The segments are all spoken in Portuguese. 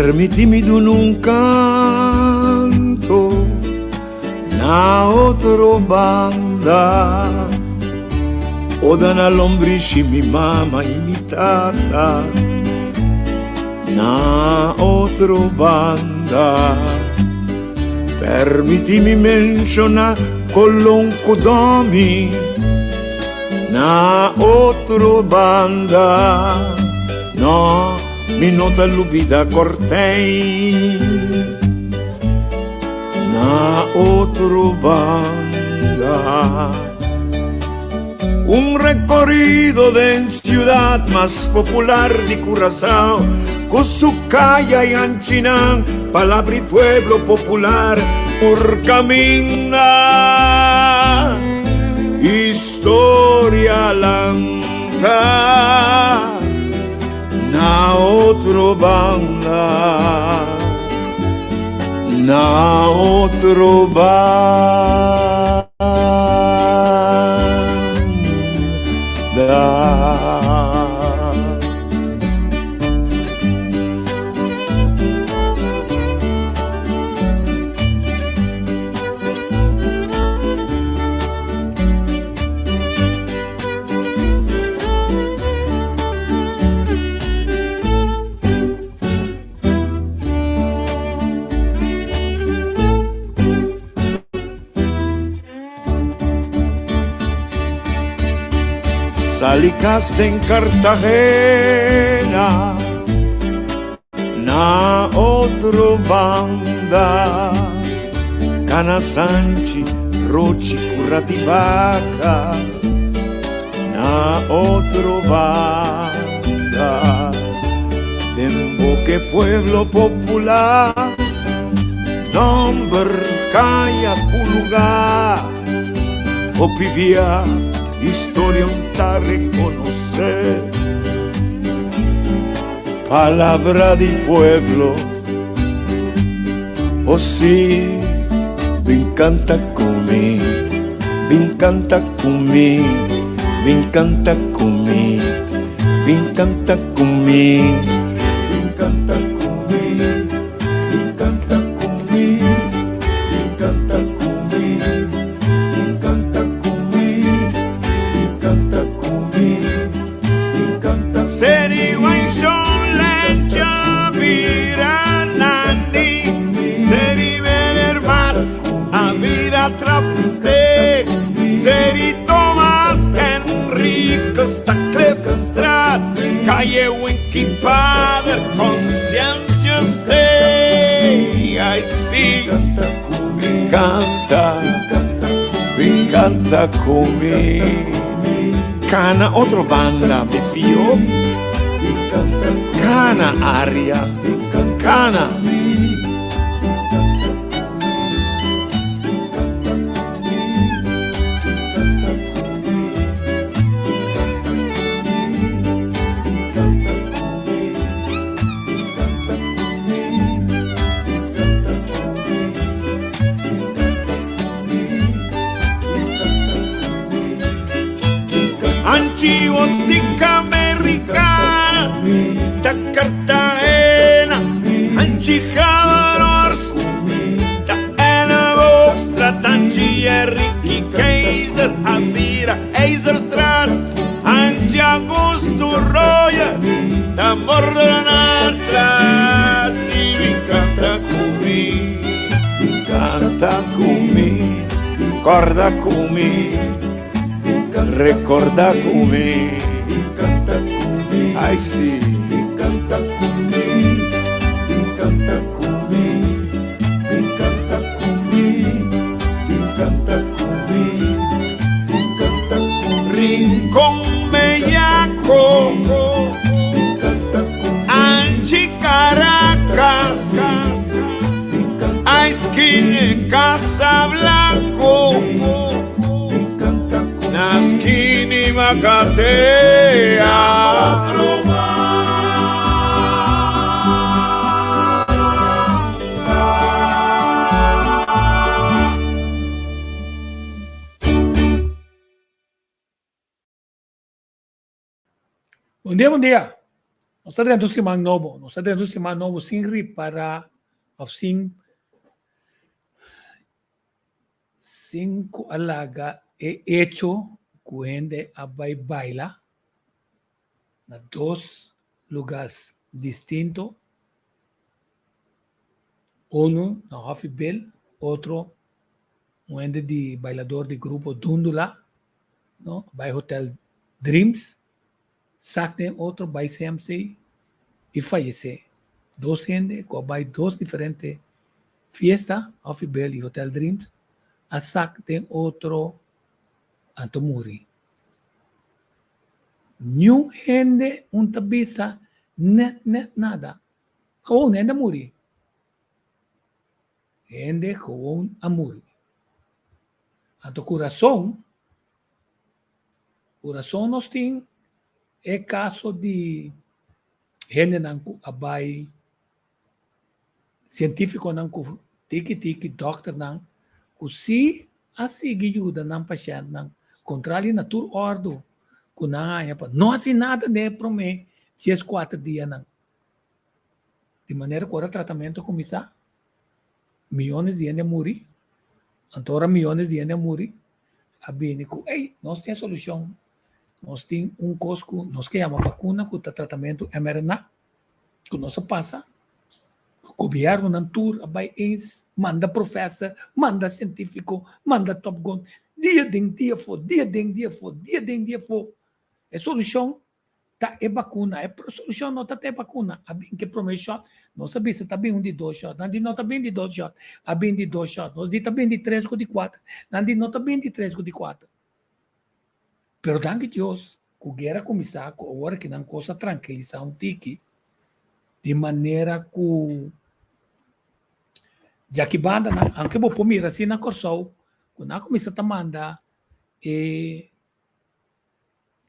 permitimi d'un un canto, na otro banda, o da na lombrici mi mama imitata, na otro banda, permitimi menziona colonco domi, na otro banda, no, mi nota lubida cortei, na otro banda. Un recorrido de ciudad más popular de Curazao, con su calle y Anchinán, palabra y pueblo popular, por camina, historia lanta, na otro banda, na otro banda. Salicaste en Cartagena, na otro banda, Cana Sanchi, Rochi, Currativaca, na otro banda, Demboque pueblo popular, nombre calla culugar, Opivia, historia un ta reconocer, palabra de pueblo, oh sí, me encanta comer, me encanta comer, me encanta comer, me encanta comer, me encanta comer, me encanta comer, me encanta comer, me encanta comer. Seri Wanshon Lencha Viranandi, Seri Venermat Avira Trapste, Seri Thomas Enrico Staclepstrat, Calle Winky Padre Conscientious Day. I see, me encanta comer. Cana otro banda, mi fio, Cana aria, Cana. Anchibotica americana, da Cartagena, Anchijadors, da Anna Vostra, Tanchi Enrique Kaiser, Amira, Eiserstraat, Anchi Augusto Roya, da Mordanastra, si mi canta cumi, corda cumi. Recorda come, canta come, ai sì, canta come, canta come, canta come, canta come, canta come, Rincon Bellaco, canta come, Anchi Caracas, a esquina Casablanco. Naskini Macatea. Buen día, buen día. Não está dentro de uma novo, não está dentro de uma novo sem para ou sem cinco alaga é hecho cuende a baila na dois lugares distintos, um na Hoffibel, outro cuende de bailador de grupo Dundula, no, by Hotel Dreams, sakte outro by CMC e falece. Dois gente com by dois diferentes fiesta, Hoffibel e Hotel Dreams, a sakte outro antomuri. Nenhum gente tabisa net nada. Gewoon ainda muri. Gente gewoon a muri. Anto coração nós tem é caso de gente não abai científico não tiki doctor não que se assim ajuda não paciente não controle na tur ordo que não assim nada né para mim 4 dias não de maneira que o tratamento começar milhões de gente morrer agora milhões de gente morrer a bem que nós temos solução nós temos cosco nós que chama vacuna que o tratamento mRNA que nós passa o governo não tur manda professor manda científico manda top gun dia for é solução tá é vacuna é solução não tá é vacuna a bem que promete não sabe se tá bem de 2 shot não tá bem de 2 shot a bem de 2 shot nós tá bem de 3 ou de 4 não tá bem de 3 ou de 4 pero danke Deus que a guerra começar com a hora que não coisa tranquilizar tiki de maneira que já que banda anche vou pôr mira assim na corsou quando começa a mandar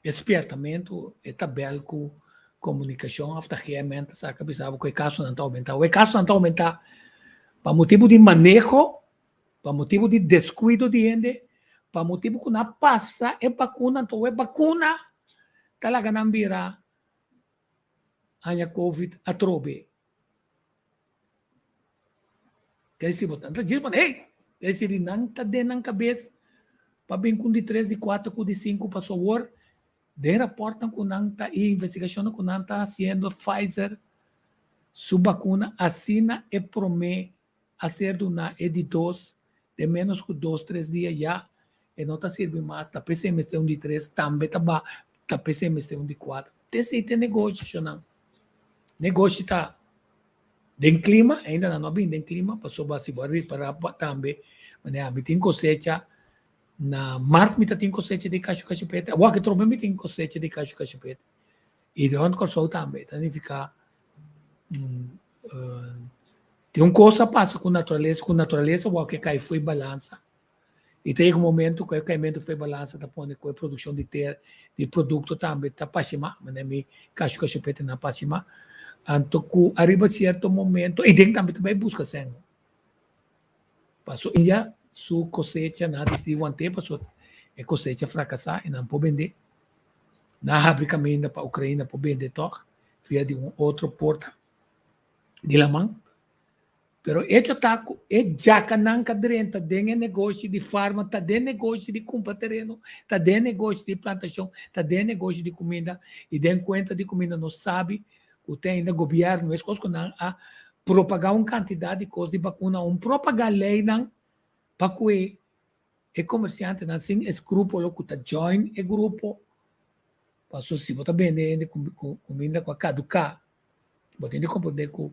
espertamento é tabela com comunicação afterreamento saca bisava que o caso não está aumentando o caso não está aumentando para motivo de manejo para motivo de descuido de gente para motivo que não passa é vacuna então é vacuna talaga não vira a COVID a trobe que se botar diz mano que se não está dentro da cabeça para bem com de 3 de 4 com de 5 para software de reportam que não está e investigação que não está fazendo Pfizer sua vacuna assina e promete a ser uma de 2 de menos que 2, 3 dias já e não está servindo mais está PCMC de 3 também está PCMC de 4 tem negócio não negócio está de clima ainda não bem de clima passou base para também mas tem cosecha na marco me tem cosecha de cacho-cachupete o que trobe me tem cosecha de cacho-cachupete e de onde corso também então fica tem coisa passa com natureza o que cai foi balança e tem um momento que o caimento foi balança da ponte com a produção de produto também tá passima mas me cacho-cachupete na passima anto que arriba certo momento e tem também busca sangue passou Índia sua cosecha na decidiu manter passou a cosecha fracassar e não pode vender na abre caminho para a Ucrânia para vender toque via de outro porta de la mão pero esse ataque é já que não cadrenta tem negócio de farma tá de negócio de compra terreno tá de negócio de plantação tá de negócio de comida e tem conta de comida não sabe o tem ainda governo é coisa que não a propagar uma quantidade de coisas de vacuna propagar lei não para que o comerciante não sem escrúpulo que está join o grupo passou se você vende comida com a caducar você tem que compreender que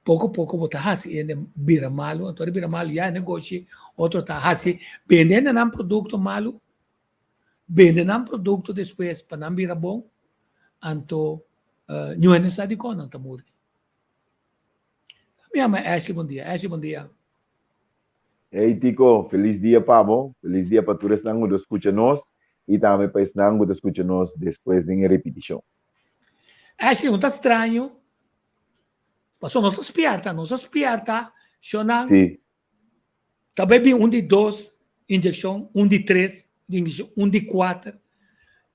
pouco você assim ainda vira malo então vira malo já negócio outro está assim vendendo um produto malo vendendo um produto depois para não virar bom então não é necessário que não está morto me chama Ashley, bom dia Hey Tico, feliz dia Pablo, feliz dia para todos que escutam nós e também para os que escutam nós depois de uma repetição. Ashley, não está estranho? Passou nossa espierta, Shonan. Sim. Também vi de 2 injeção, de 3 injeção, de 4.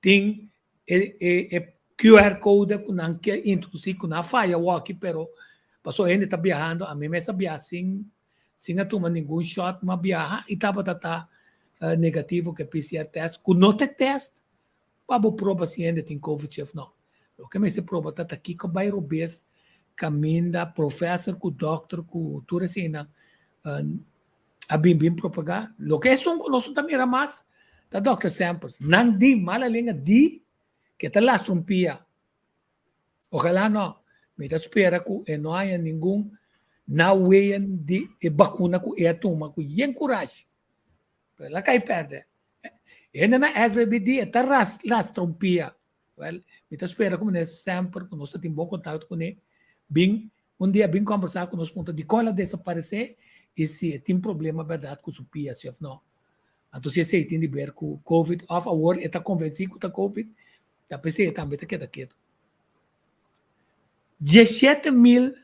Tem QR code com não que introduzir com na firewalk, pero passou ainda está viajando, a mim mesmo viaja sem tomar nenhum shot, mas viaja e estava negativo que PCR test, com não ter teste, para prova se ainda tem COVID ou não. O que me se prova tá aqui com bairro bes, caminha, professor, com doctor, com tudo assim, a bim propagar. O que é só nós também era mais, da doctor samples, não di mala linha di que tá lá trompia. Ojalá não, me espera que não há nenhum na way de vacuna que é toma, que yen coragem. Lá cai perde. Ainda na SVBD tá lá trompia. Well, me espera como nesse sempre, que nós temos bom contato com ele, bem, dia bem conversar com nós, ponto de quando desaparecer, e se tem problema, verdade, com o pia, se não. Então, se você tem de ver com o COVID, off a world, está convencido com o COVID, da PC também está quieto. 17 mil,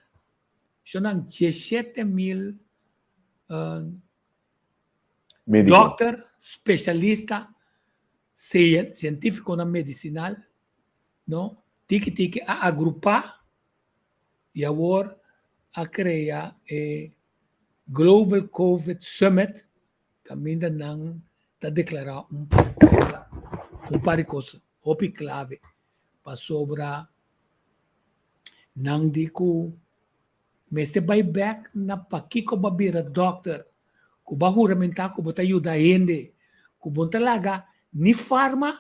chamam 17 mil doctor, especialista, científico na medicinal, não? Tiki a agrupar e agora a criar Global COVID Summit, caminha não está declarar par de coisas, opi clave para sobrar não digo mas buyback na pakiko babira doctor ku bahuramentar ku bota ajuda ainda ku bom talaga ni farma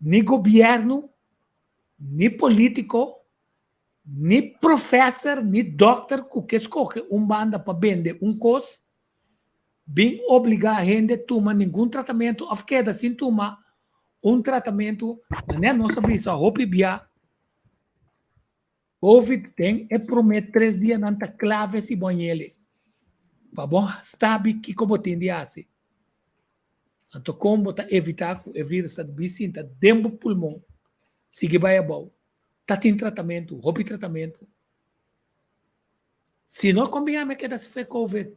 ni governo ni político ni professor ni doctor que escolhe banda para vender coisa bem obrigar a gente a tomar nenhum tratamento ou queda sem tomar tratamento né não sabe só roupa bia COVID tem e promete 3 dias não tá clave se bom ele para bom sabe que como tem de assim então como tá evitar que o vírus está bicinta dentro do pulmão sigue vai bom tá tem tratamento roupa tratamento se não combina que se fez COVID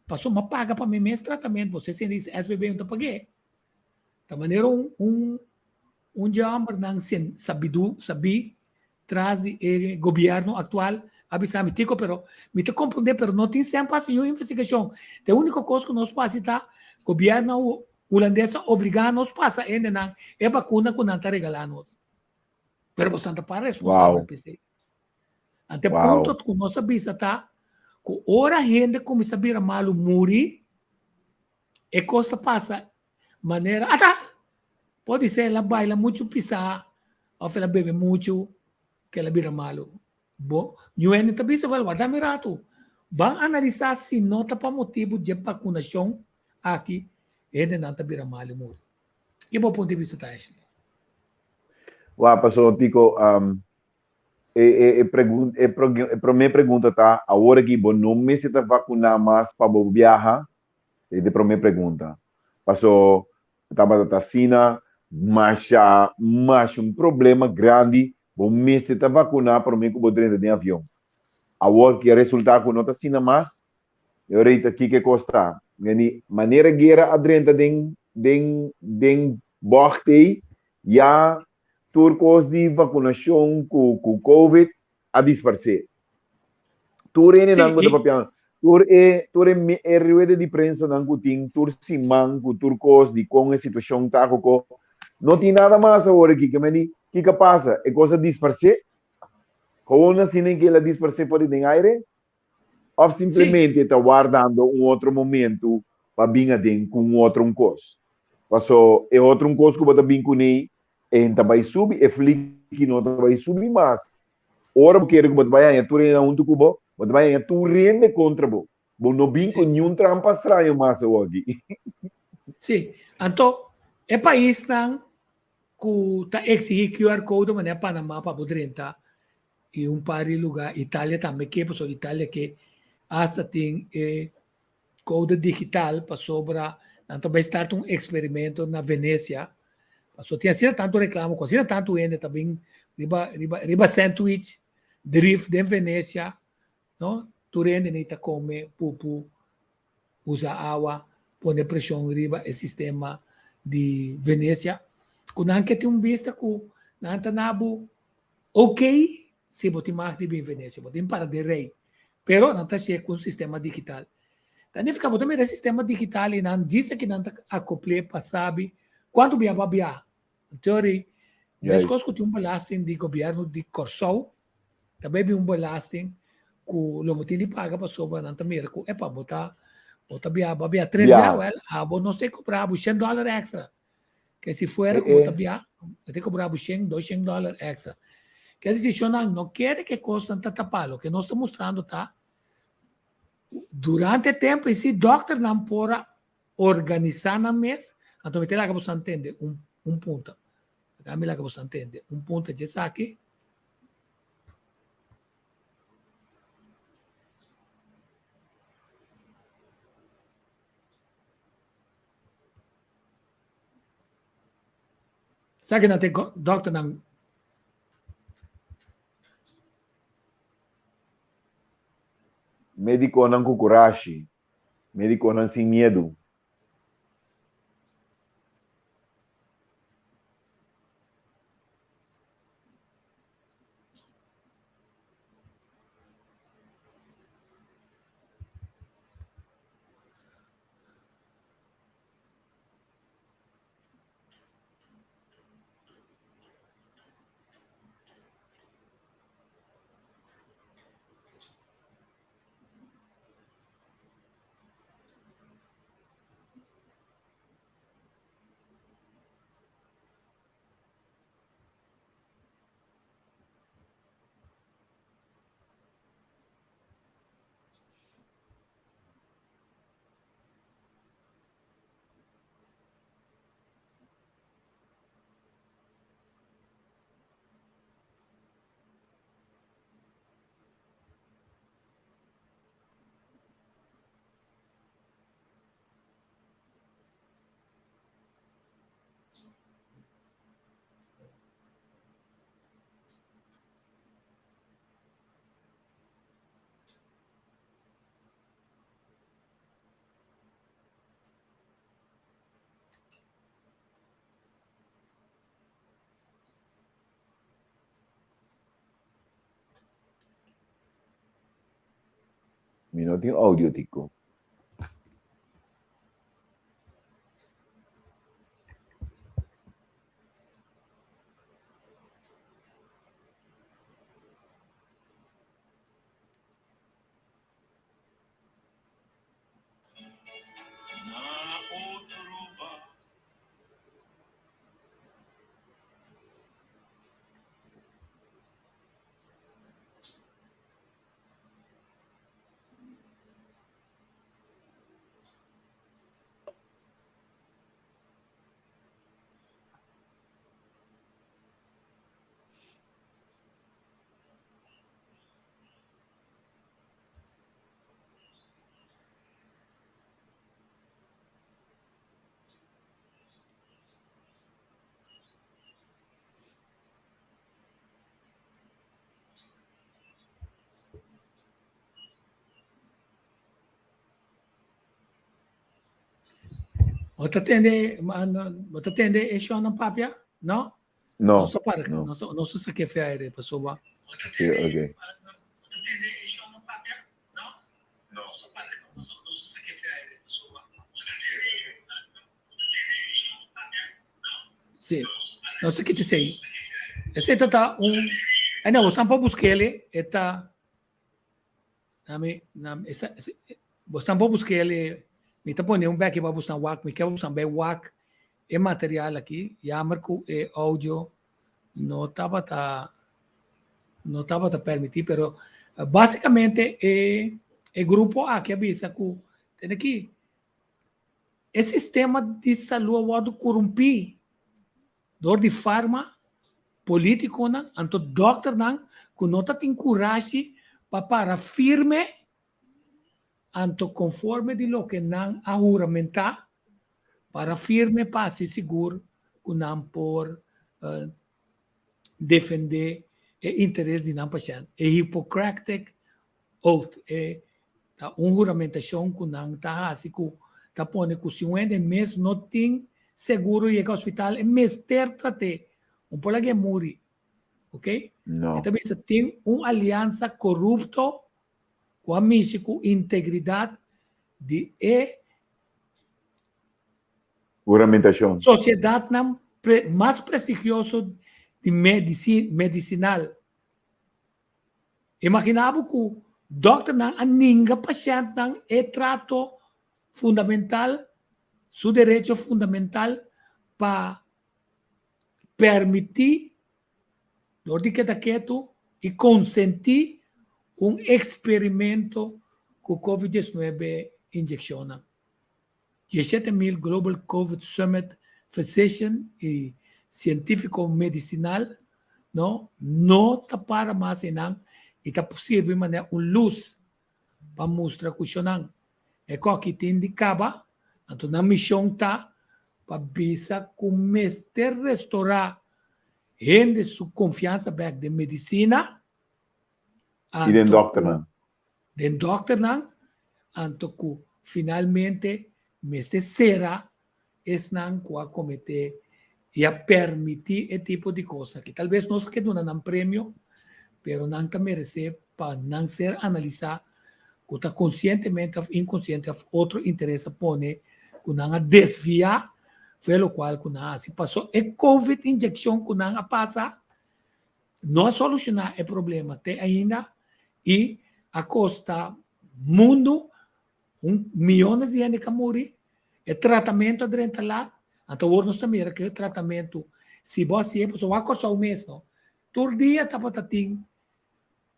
passou uma paga para mim mesmo tratamento você se diz SVB não paguei da maneira jammer não sabi traz de governo atual avisar me tico pero me te compreender pero não tem sempre assim uma investigação a única coisa que nós passa tá governo holandês obrigar nós passa ainda não é vacuna que não está regalando pero você não para responsável PC até ponto que nós sabia tá que ora a gente começa a vir malo muri e costa passa maneira pode ser ela baila muito pisar ou ela bebe muito que ela vira malo. Bom, não é nem também se vai guardar mirato. Vão analisar se nota para motivo de vacunação aqui ele não está vira malo. Que bom ponto de vista tá isso. Uau, pastor Tico, para minha pergunta tá, a hora que bom não me se tá vacinar mais para viajar, é para minha pergunta. Pastor, estava da vacina, mas problema grande. Bom, me se está vacinar para mim que vou dentro de avião. Agora que resultado que não está sendo mais, eu reito aqui que custa. Maneira que era adrenta den borte já turcos de vacinação com COVID a disfarçar. Tur é não gosta papel. Tur é rueda de prensa não gotin tur simang com turcos de com a situação tá com não tem nada mais agora aqui que passa? É coisa disfarçar? Como assim que ela disfarçar por dentro aire? Ou simplesmente está guardando outro momento para vir dentro com outro coisa? Passou é outro coisa que você vir com ele, então vai subir, é flick que não vai subir mais. Ora, porque que você vai a tu renda muito cubo, você vai a tu rende contra bo. Bom, não vim com nenhum trampa estranho mais hoje. Sim, então, é país não que está exigindo QR Code, mas é Panamá para poder entrar. E par de lugar, Itália também, que é Itália que hasta tem código digital para sobrar. Então, vai estar experimento na Venécia. Passou, tinha sido tanto reclamo, tinha tanto ainda também, riba sandwich, drift de Venécia, não? Tu ainda nem tá come, pupu, usa água, põe pressão riba o sistema de Venécia. Quando anche tem vista que nanta nabu ok se boti mag di benvenese, boti para de rei. Pero nanta siya com sistema digital. Tani fica botando o sistema digital e não diz que não acople para sabe quanto via babia. Em teoria, mas coisas que tem belasting de governo de Corsol, também tem belasting que o lomotim de paga para sobre não também é para botar babia 3 well, abo não sei cobrar $100 extra. Que se for como babia, tem que cobrar $200 extra. Quer dizer, não quer que custa tapalo, que nós estamos mostrando tá durante o tempo, esse doctor não pode organizar na mesa, então me terá que você entender ponto. A mim lá que você entende, ponto é esse aqui. Sabe que não tem doctor não. Médico não com coragem, médico não sem medo. Não tem áudio, Tico. Você atende isso na papia? Não? Não. Não só para, não só que fez a pessoa. Sim, ok. Sim. Não sei o que te sei. Esse está não, você pode buscar ele, está você pode buscar ele, me está pondo back para buscar WAC, me quer buscar bem WAC, é material aqui, e a marco é áudio, não estava permitido, pero basicamente é grupo A que avisa que tem aqui esse sistema de saúde corrompido, dor de farma político não, anto doctor não, que não tem coragem para firme, anto conforme de lo que não a juramentar, para firme para se seguro que não por defender o interesse de não paciente. É Hippocratic Oath, é juramentação que não está assim, que está pondo que se um mês não tem seguro e ir ao hospital, é mês ter tratar pouco que muri, ok? No. Então, você tem uma aliança corrupto com a México, integridade de Juramentación. sociedade mais prestigiosa de medicinal. Imaginava que o doctor não a ninguém paciente não é trato fundamental, seu direito fundamental para permitir do que quieto e consentir experimento com COVID-19 injeciona. 17.000 Global COVID Summit Physician e científico medicinal não está para mais não e está possível maneira luz para mostrar que o não é que te indicava então na missão está para bisa começar a restaurar gente sua confiança back de medicina E den doctor, den doctor não então que finalmente mestre será não a cometer e a permitir esse tipo de coisa que talvez nós que não um prêmio pero não que merece para não ser analisado que está conscientemente ou inconsciente outro interesse pone que não a desviar foi o qual que não se passou é COVID injeção que não a passa não solucionar o problema tem ainda e a costa mundo milhões de gente que morre é tratamento dentro lá então nós também que tratamento se você pessoa vai coçar o mês não todo dia tá para ter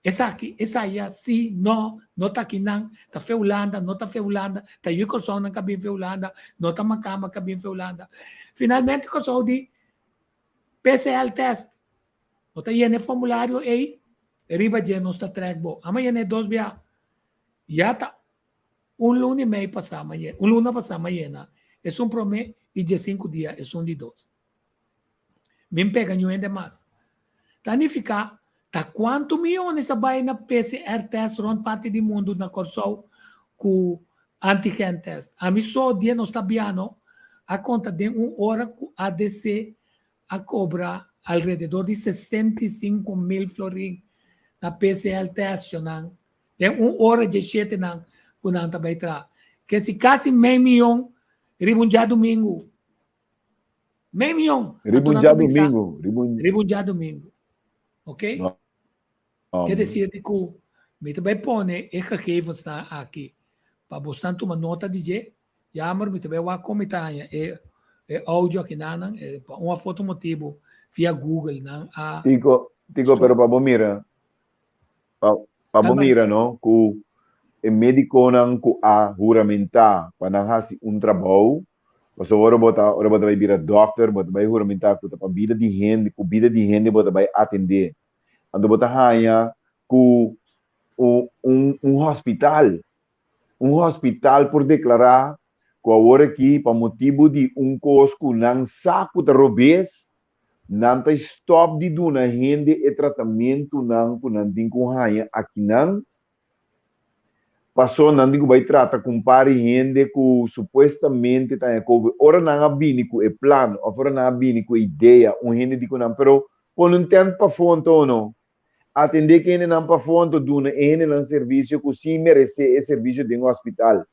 essa aqui essa aí sim não tá aqui não tá feulanda não tá feulanda tá eu coçar não cabim feulanda não tá macama cabim feulanda finalmente coçar de PCR test ou tá aí no formulário aí riba de nós tá track bo amanhã é 2 dia já tá lunes e meio passar amanhã lunes passar amanhã é promessa e de 5 dias é de 2 me pega ainda mais planificar tá quanto milhões vai na PCR test rond parte do mundo na corso com antigen test a mim só dia não está biano a conta de hora com ADC a cobra alrededor de 65.000 florins na PCR test não de hora de 7 não com não tá vai tra que se quase meio milhão ribunja domingo meio milhão Ribunja domingo. ribunja domingo ok quer dizer que me também põe gegevens aqui para você tomar nota de dizer já mas me também vai comentar é áudio aqui não uma foto motivo via Google não Tico pero para mira para mira não que o médico não que a juramentar para não fazer trabalho mas ora vai virar doctor bota vai juramentar que para vida de gente bota vai atender ando bota hanya com hospital por declarar que agora aqui para motivo de costo não saco de robês não tá stop de dona gente e tratamento não tem com hanya aqui não passou não digo vai tratar com pare gente que supostamente tá COVID ora não abini com o plano ora não abini com ideia gente digo não pero por um tempo para fonte não atender quem não para fonte dona ele não serviço que sim merece esse serviço de hospital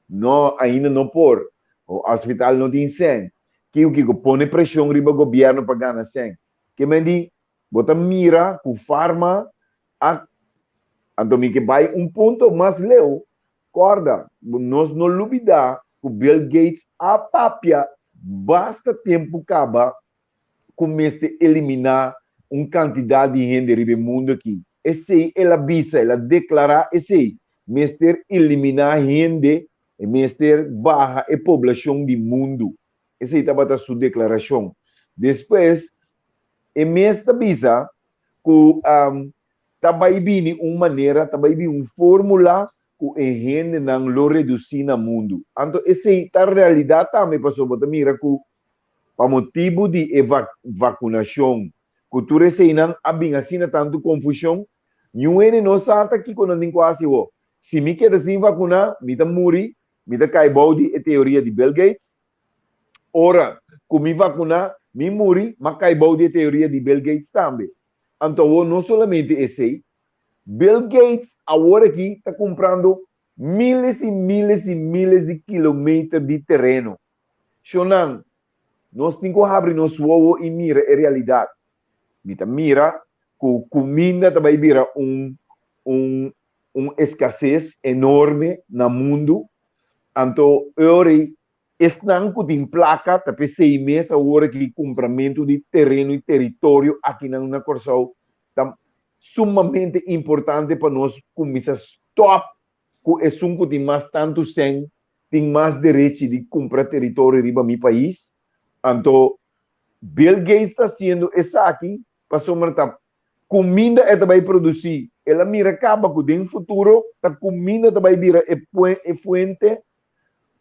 não ainda não por o hospital não tem sem que o que põe pressão riba governo para ganhar sem que me di bota mira com farma a então, que vai ponto mais leu, corda, nós não duvidar que o Bill Gates a papia basta tempo acaba começa a eliminar quantidade de gente no mundo aqui. Esse ela avisa, ela declara esse, mestre eliminar gente, mestre barra a população do mundo. Esse estava a sua declaração. Depois, e mestre avisa que também vem maneira, também vem fórmula que a gente não lo reduzir no mundo. Então, essa é a realidade também, passou para mira que para motivo de vacunação, que tu recém abin assim tanto confusão, nenhum não sabe que quando nem quase se me quer assim vacunar, me tá muri, me tá cai balde a teoria de Bill Gates. Ora, com me vacunar, Mi muri, mas caibou de teoria de Bill Gates também. Então, não somente esse, Bill Gates, agora aqui, está comprando miles e miles e miles de quilômetros de terreno. Shonan, nós temos que abrir nosso olho e mira a realidade. Mira, com comida também vira um escassez enorme no mundo. Então, hoje, estão com placa, tapi 6 meses agora que compramento de terreno e território aqui na Corsão, tá sumamente importante para nós começar a stop com esse que tem mais tanto sem, tem mais direito de comprar território riba meu país. Então, Bill Gates está sendo isso aqui, para somar comida é também produzir. Ela mira acaba com o futuro, a comida também vira é fuente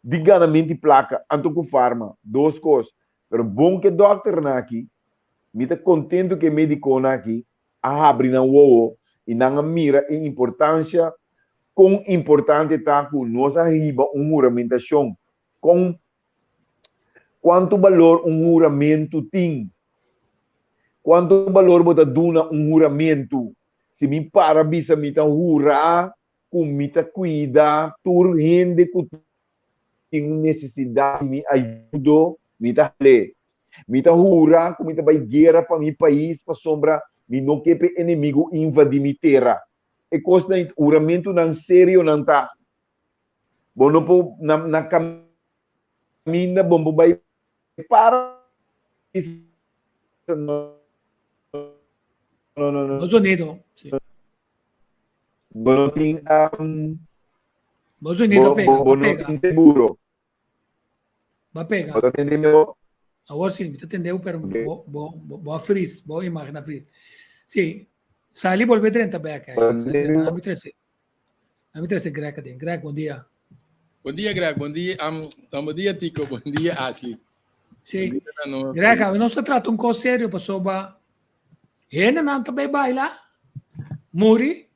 de ganamento de placa, anto com farma, 2 coisas. Pero bom que doctor aqui, me está contente que médico aqui, abre na uo e não mira a importância, quão importante está com nós arriba juramentação, com quanto valor juramento tem, quanto valor você dá juramento. Se me para bisa me tá jurar, com me tá cuidar, tu rende com tem necessidade, me ajuda, me tá ler. Me tá jurar, com me tá vai guerra para meu país, para sombra, me não quer inimigo invadir minha terra. É coisa de juramento não sério não tá. Bom, não na caminha, bom, vai para não. Estados Unidos. Sí. Bom, tem Estados Unidos tem seguro. Va a pegar. Pode atender meu. Agora sim, te entendeu, pero Okay. vou a freeze, vou imaginar freeze. Sim, sali volver 30 back. A mim 13 Greg tem. Greg, bom dia. Bom dia, Greg. Bom dia, Tico. Bom dia, Ashley. Sim. Greg, não se trata coisa sério, pessoal. Hena não também vai lá. Muri.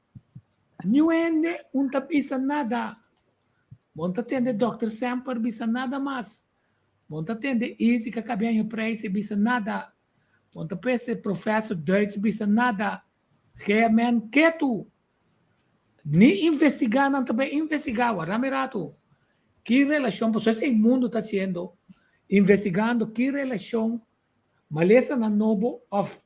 Não ende, não bisa nada. Monta tende Dr. Semper bisa nada mais. Monta tende Easy que acabei em preço bisa nada. Monta pense professor Deutsch bisa nada. Realmente que tu ni investigar não também investigar o ramirato. Que relação você esse mundo está sendo investigando que relação maleza na novo of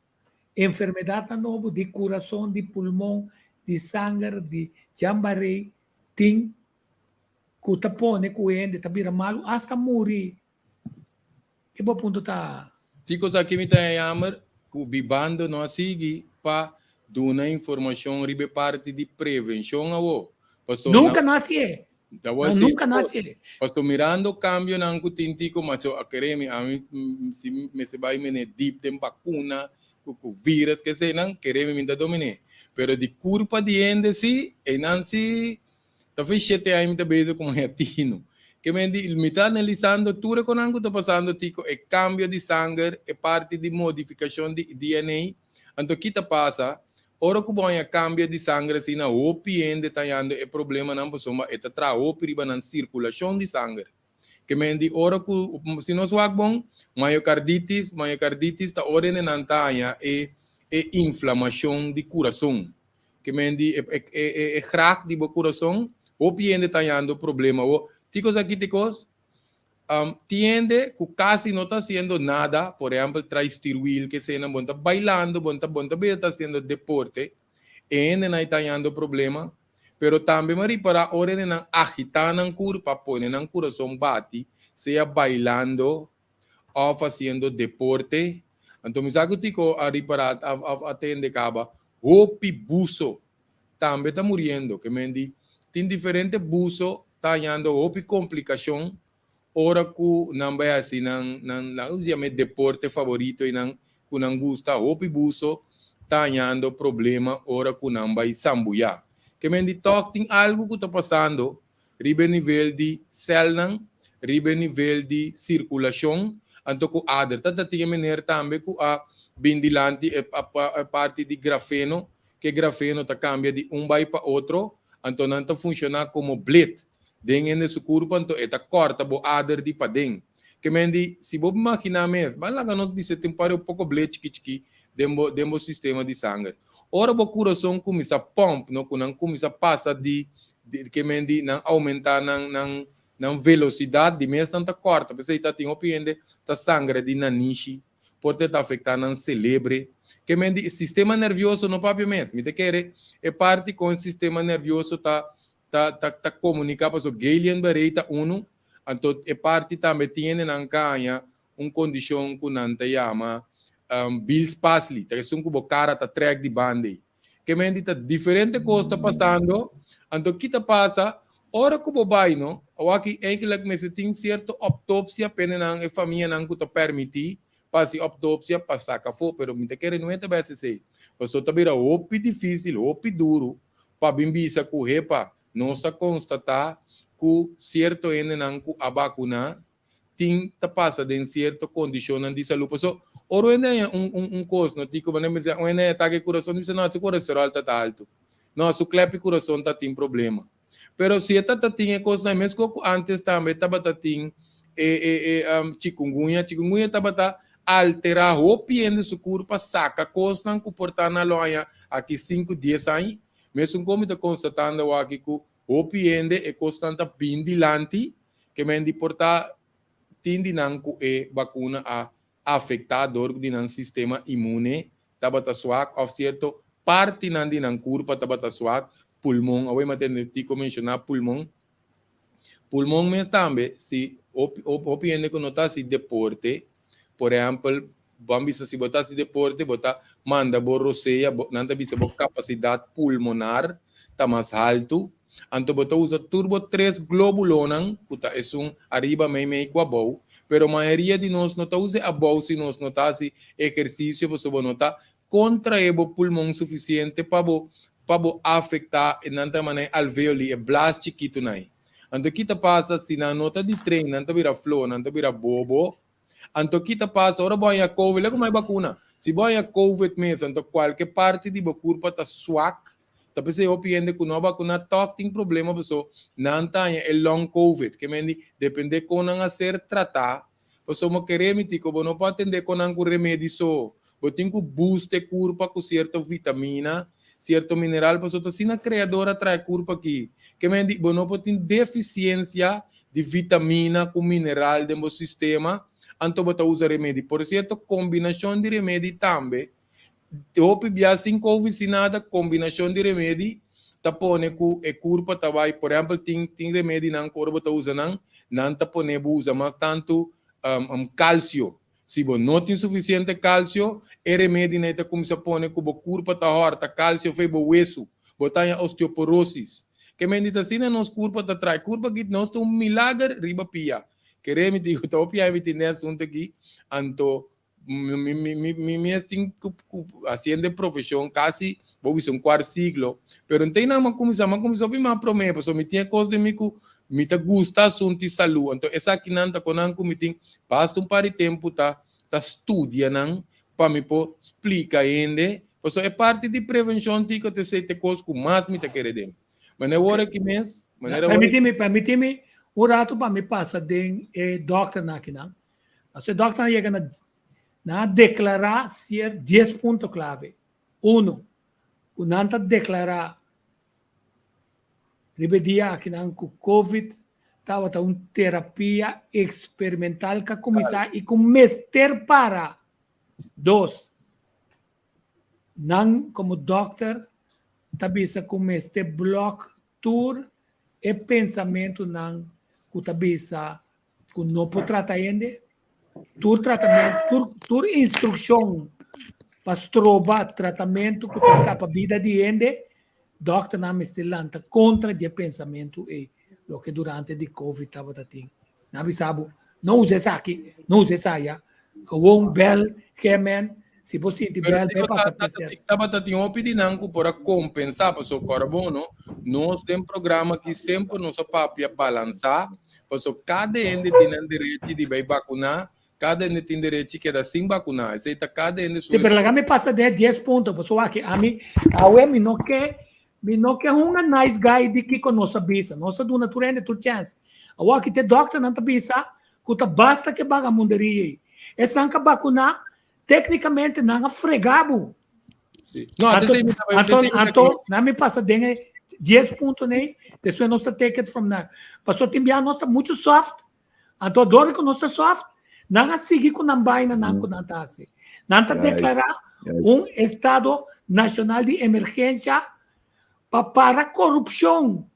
enfermidade na novo de coração, de pulmão, de sangue, de jambarei, tem que tapone, que ende, tabira malo, hasta morrer. Que bom ponto tá? Chicos, aqui me está chamando que o Bibando não sigue para dar informação ribe parte de prevenção ao. Nunca nasce. Nunca Não, nasce. Pastor mirando cambio na tintico, mas eu queremos a mim se vai me deep tem vacuna, com vírus que se não queremos me domine. Pero de culpa de ende si e não si talvez 7 anos me beijo com retino. Que me está analisando tudo que não está passando tico é cambio de sangue é parte de modificação de DNA. Então que está passa ora que bom cambio de sangue se na opi ende tayando é problema não pessoa é tra opi riba na circulação de sangue. Que me di ora que se nós wag bom miocarditis tá ora não taya é inflamação de coração. Que me di é crack de coração opi ende tayando problema o ticos aqui ticos tiende que casi no está haciendo nada, por ejemplo, traistiruil que se não está bailando, está haciendo deporte, ainda não está tendo problema, pero também mari para hora não agitar na cura para pôr na coração bate, seja bailando ou fazendo deporte, então me sabe que ari para atender caba, hopi buso também está morrendo, que me di tem diferente buso está tendo hopi complicação. Ora que não vai assim, não chama deporte favorito e não que não gosta, hopi buso, tá tendo problema, ora que não vai sambuia. Que me diz tem algo que está passando, ribe nível de célula, ribe nível de circulação, então que a adra, tá tinha maneira também que a bindilante a parte de grafeno, que grafeno tá cambia de vai para outro, então não tá funcionar como blade. Dentro desse corpo, então, corta o adar de padeng. que mendi se vou imaginar mesmo, vai lá que nós disse tempore um pouco blechiki demo sistema de sangue. Ora o coração começa a pump, não começa a passar de que mendi não aumentar não velocidade de mês tanta corta, porque está tem opinião tá sangue de nanishi, pode estar afetando não celebre, que mendi sistema nervioso no próprio mês, me te quer é parte com o sistema nervioso tá comunicado para o Galen Bereita uno, então é parte também tem na canha condição que não te chama Bill Spasley, que é um cara tá track de bande, que mendi tá diferente coisa tá passando, então que tá passa ora que o bobai não, ou aqui é que me tem certa autópsia pena na família não que tá permitir para autópsia passar café, pero me te quer não é também assim, você tá vira opi difícil, opi duro, para bem bisa correr para nossa constatar que certo ene não que a vacuna tem tá passa de certa condição de saúde, so oro ene coisa não tico, mas me diz, ene tá que coração diz não, seu colesterol tá alto, não, seu clepe coração tá tem problema. Pero se esta tinha coisa mesmo que antes também estava tinha chikungunya estava alterar o piende do corpo saca coisa não comportar na loja aqui 5, 10 anos mesmo como está constatando aqui que o piende é constante bindilante que me importa tindi não é vacuna a afetador de não sistema imune estava suave ou certo parte não de não corpo estava suave pulmão, agora eu mencionar pulmão mesmo também, se o piende que não está se deporte, por exemplo, vamos se botar se deporte, botar manda borroceia, não está bisa capacidade pulmonar, está mais alto, então botar usa turbo 3 globulonan, que é arriba meio com a boa, pero a maioria de nós não está usa a boa se nós não está se exercício, você não está contrair o pulmão suficiente para afetar e não maneira alveoli e blast chiquito nai. Então kita passa se na nota de trem não vira flow, não vira bobo. Então kita passa ora boia covid, é como é vacuna. Se boia covid mesmo, então qualquer parte de corpo tá swak. Tá pensei eu piende que não vacuna tem problema pessoa não tá é long covid, que mendi depende com não a ser tratar. Pessoa mo querer me tico, não pode atender com não remédio só. Bo tem que booster corpo com certa vitamina. Certo mineral, mas outra sina criadora traz curva aqui, que me diz, não pode ter deficiência de vitamina com mineral dentro do sistema, então você usa remédio. Por certo, combinação de remédio também, o PBA sem covicinada, combinação de remédio, tá pone que a curva tá vai, por exemplo, tem remédio não curva tá usa não tá pone usa mas tanto cálcio. Se você não tem suficiente cálcio, é remédio que começa a pôr que o corpo está horta, cálcio fez o hueso, botar osteoporose. Que meditação nos corpo está atrás, corpo que nós tem milagre riba pia. Queremos dizer que o pia é assunto aqui, então me assim fazendo profissão quase vou dizer quarto siglo, pero não tem nada começar a bem mais promessa, só me tinha coisa de mim que me gusta assunto de saúde, então essa aqui não está com me tem basta par de tempo tá estudando para me explicar ainda, porque é parte de prevenção que eu te sei te coisa que mais me tá querendo. Mas na hora que mês, permite-me rato para me passar de doctor aqui não. Então doctor chega na declarar ser 10 pontos clave. 1. O nanta declarar ribedia que não com COVID estava uma terapia experimental que começar e começar para 2. Não como doctor tabisa começar block tour e pensamento não que tabisa que não pode tratar ainda tur tratamento tur instrução para trovar tratamento que escapa a vida de ende doctor não me estilanta contra de pensamento e o que durante de covid estava tendo não sabe não usa isso aqui não usa isso aí com bel kemen se você tiver bel para passar estava tendo opinião para compensar para o carbono nós temos programa que sempre nos papia balançar para cada ende tem direito de vai vacinar. Cada ende tem direito que era sem vacinar. Aceita cada ende. Se per la me passa de 10 pontos, pessoal que a mim me não quer uma nice guy de que com nossa bisa, nossa do natureza tu chance. A que te doctor não tá bisa, kuta basta que baga munderia. Essa anca vacuna, tecnicamente, não fregabo. Sì. No, Anto, na me passa dengue 10 pontos, né? Isso é nossa ticket from now. Passou timbiar nossa muito soft. Anto, adoro com nossa soft. Não a seguir com não vai não com não tá assim. Não tá declarar estado nacional de emergência para corrupção.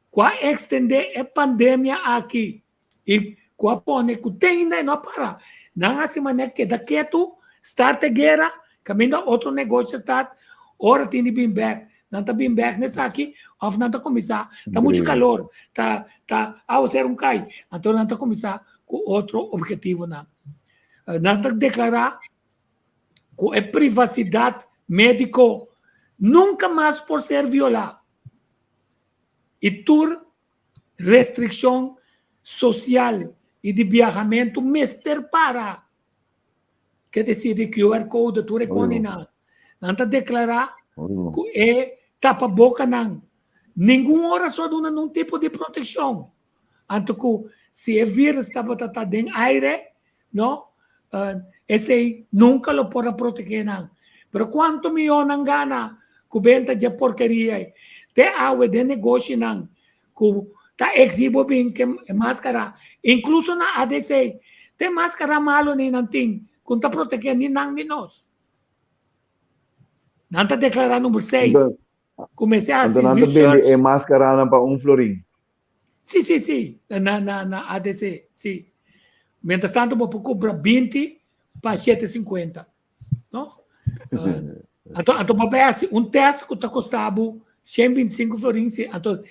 Qua extender a pandemia aqui. E qua pone que tem ainda não para. Não assim maneira que daqui tu start a guerra, caminho outro negócio start, ora tem de bem back. Não está bem back nessa aqui, of não está começar. Está muito calor, ao ser cai. Então não está começar com outro objetivo não. Não está declarar que a privacidade médico nunca mais por ser violada. E tur restrição social e de viajamento mister para que decide QR Code tu reconhece não está declarar que é tapa boca não nenhuma hora só dá nenhum tipo de proteção anto que se é vírus estava dentro aire não esse nunca lo pode proteger não pero quanto milhão não gana coberta de porcaria te água de negócio não que tá exibo bem que máscara incluso na ADC tem máscara malo nem não tem quando tá protegendo nem nós não tá declarando número 6 comecei a então não vende máscara para florim sim na ADC sim mientras tanto vou comprar 20 para 7,50 não então para assim teste que tá custando 125 florins então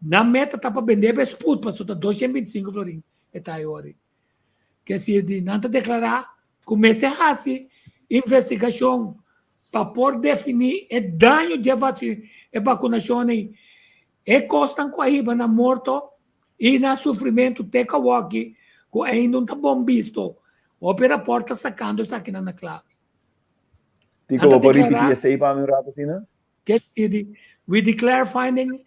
na meta tá para vender besput para só 225 florins é tá aí hora que se de não tá declarar comecei a fazer investigação para por definir o dano de vacunação e costam com a riba na morto e na sofrimento teca walkie que ainda não está bom visto opera porta sacando isso aqui na clara Tico, vou repetir essa aí para mim rápido assim, né? Que se we declare funding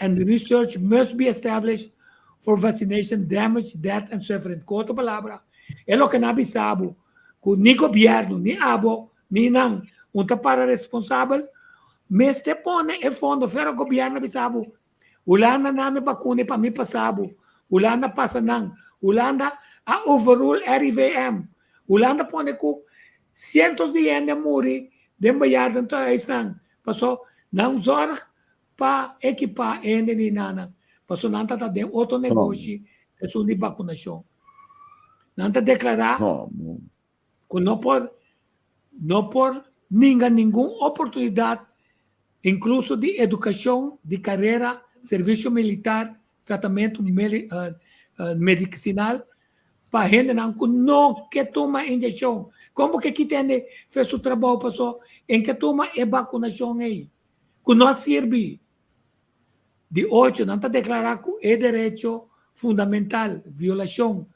and research must be established for vaccination, damage, death, and suffering. Quanto palavra? É o que não sabe que nem governo, nem abo, nem não, está para responsável, mas te põe e fundo, pero o governo sabe, Holanda não me vacune para mim passado, Holanda passa não, Holanda a overrule RIVM, Holanda põe que cientos de gente morrer, de bayar então é isso não, passou não zorg para equipar ainda nem nada. Passou não está dentro outro negócio é de vacunação. Não está declarar que não por nenhuma oportunidade, incluso de educação, de carreira, serviço militar, tratamento medicinal, para gente não que toma injeção. Como que aqui tem fez o trabalho, passou em que toma a vacunação aí? Que não serve. De 8, não está declarado que é direito fundamental, violação.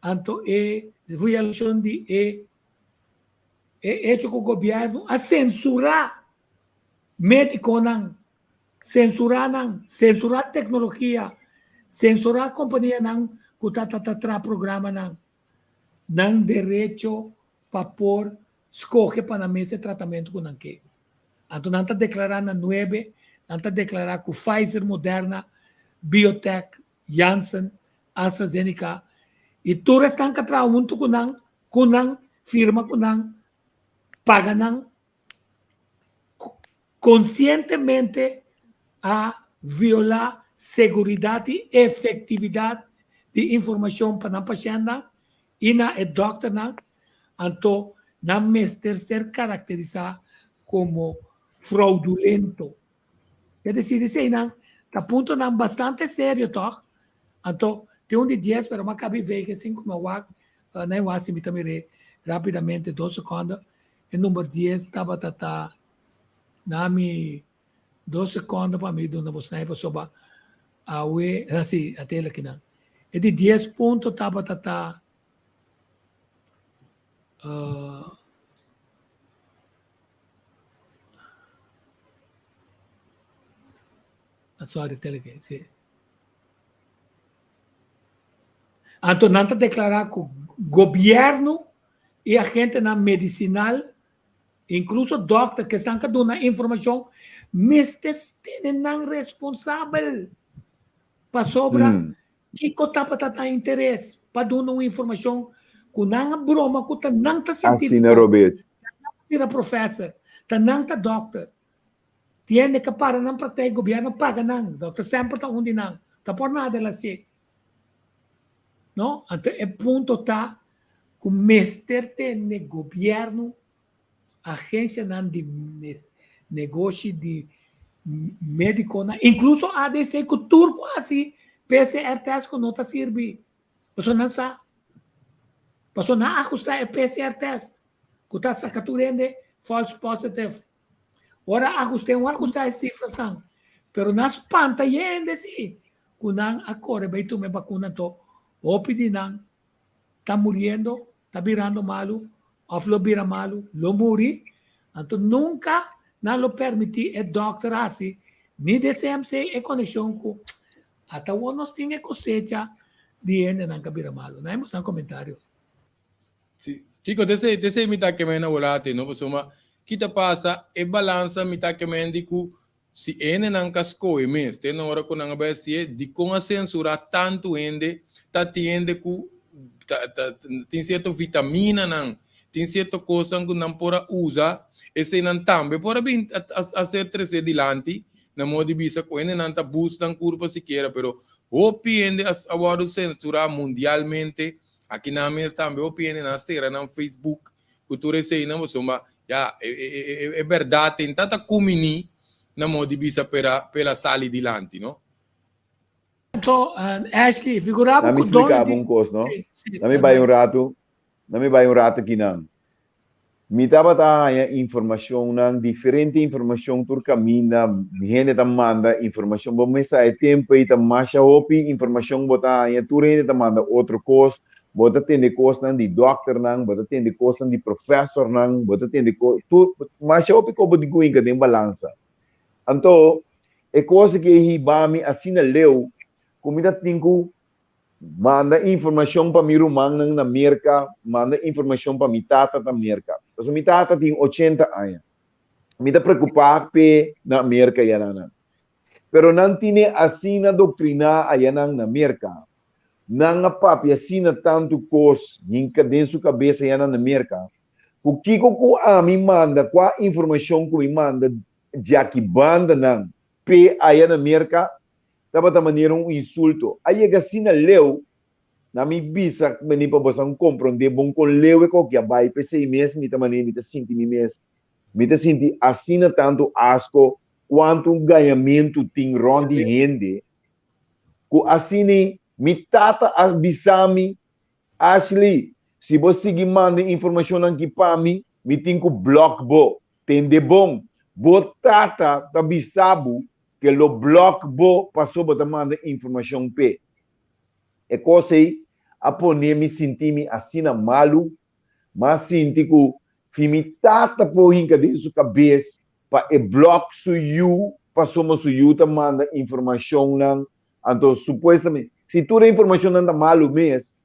Então, é violação de hecho com o governo a censurar médico, censurar tecnologia, censurar companhia que está programa não direito para pôr escolher para a mesa de tratamento com não quer. Então, não está declarando 9, não está declarando que Pfizer, Moderna, Biotech, Janssen, AstraZeneca, e todos estão atrás junto com não, firma com não, paga não, conscientemente a violar segurança e efetividade de informação para a paciente e na doctor não, então não mestre ser caracterizado como fraudulento. Quer dizer, está a ponto não bastante sério, tá? Então, tem de 10, mas eu acabei de ver que 5 mil watts, nem o assim, também rapidamente, 2 segundos, e número 10 estava nami 2 segundos para mim, não vou sair sobre a UE, assim, até aqui não. E de 10 pontos estava sorry, tell again. Anto nanta declarar que o governo e a gente na medicinal, incluso doctor que estão dando informação, mestes têm responsável para sobra que cotapa tá interesse para dar uma informação que não broma que não tá científico. Assim, Robert. Vira professor, tá não tá doctor. Tiene que para não para ter governo paga não, doctor sempre tá onde não, tá por nada lá se. Não? Então, é ponto tá que o mestre tem governo, agência de negócio de médico, incluso a ADC que turco assim, PCR test que não está servindo. Você não sabe. Você não ajusta o PCR test. Que está sacando false positive. Ora, ajustar as cifras, não. Pero nas pantallas, sim. Que não agora vai tomar vacuna, ou pedir não, está morrendo, está virando malo, ou lo vira malo, lo muri. Então, nunca não lo permitir o doctor assim, nem de CMC e conexão com até o nós tinha cosecha de ende não cabira malo. Não é um comentário. Sim. Chico, desse mita que me na volate, no? Pues uma, kita pasa e balança mita que me indico si ene não casco e mes, tem na hora que não vai ser de com a censura tanto ende, tá tiende ku tem certa vitamina não, tem certa coisa que não pora usa, esse não também pora bem a ser treze dilante, na modo de vista que ene não tá buscando curva siquiera, pero opiende agora censura mundialmente. Aqui na minha também opinião na cera no Facebook, cultura sei não você já é verdade tem tanta comini na modo de vista pela sala de lante, não? Então, Ashley, figurava que explicava coisa, não? Não me vai um rato aqui não. Me estava a informação não diferente informação por caminho, gente tá manda informação, bom mas é tempo e tá mais opi informação botar aí tu gente tá manda outro coisa. Bota tem coisa de doctor não, bota tem coisa de professor não, bota tem tu mas eu pico de guinga tem balança. Então, é coisa que hibami assina leu, comida tingo manda informação para mim rumang na América, manda informação para mi tata na América. Então, mi tata tem 80 anos. Me tá preocupado na América ya na. Pero não tiene assina doutrina aí na América. Não papi assina tanto coisa dentro sua cabeça aí na América. O que a mim manda, qual a informação que me manda, já que banda não, aí na América, estava de maneira insulto. Aí a assina leu, na minha bisa, me para você compreender, bom com leu é qualquer vai, pensei mesmo, me maneira, me senti mesmo, me senti assina tanto asco, quanto ganhamento tem ronde rende, que assine me tata abisami, Ashley, se você seguir manda informação aqui para mim, me tem que block bo, tem de bom, bo tata abisabo, que lo block bo passou para mandar informação pe. É coisa aí, a poner me sentir me assina malu, mas sinti que me tata por hinca de sua cabeça, para e block su passou mas su tá manda informação não, então supostamente se toda a informação anda malo mesmo,